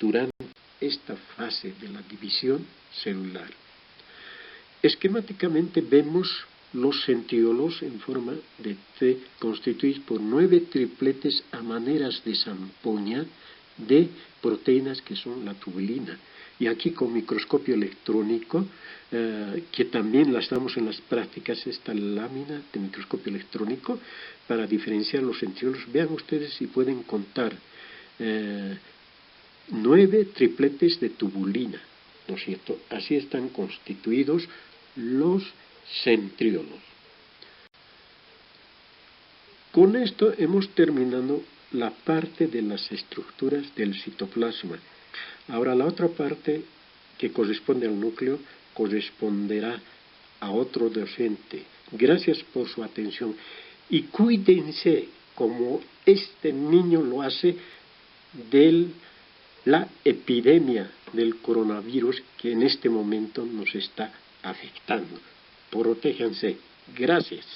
durante esta fase de la división celular. Esquemáticamente vemos los centriolos en forma de T constituidos por 9 tripletes a maneras de zampoña de proteínas que son la tubulina. Y aquí con microscopio electrónico, que también las damos en las prácticas, esta lámina de microscopio electrónico, para diferenciar los centriolos. Vean ustedes si pueden contar 9 tripletes de tubulina, ¿no es cierto? Así están constituidos los centriolos. Con esto hemos terminado la parte de las estructuras del citoplasma. Ahora la otra parte, que corresponde al núcleo, corresponderá a otro docente. Gracias por su atención y cuídense como este niño lo hace de la epidemia del coronavirus que en este momento nos está afectando. Protéjanse. Gracias.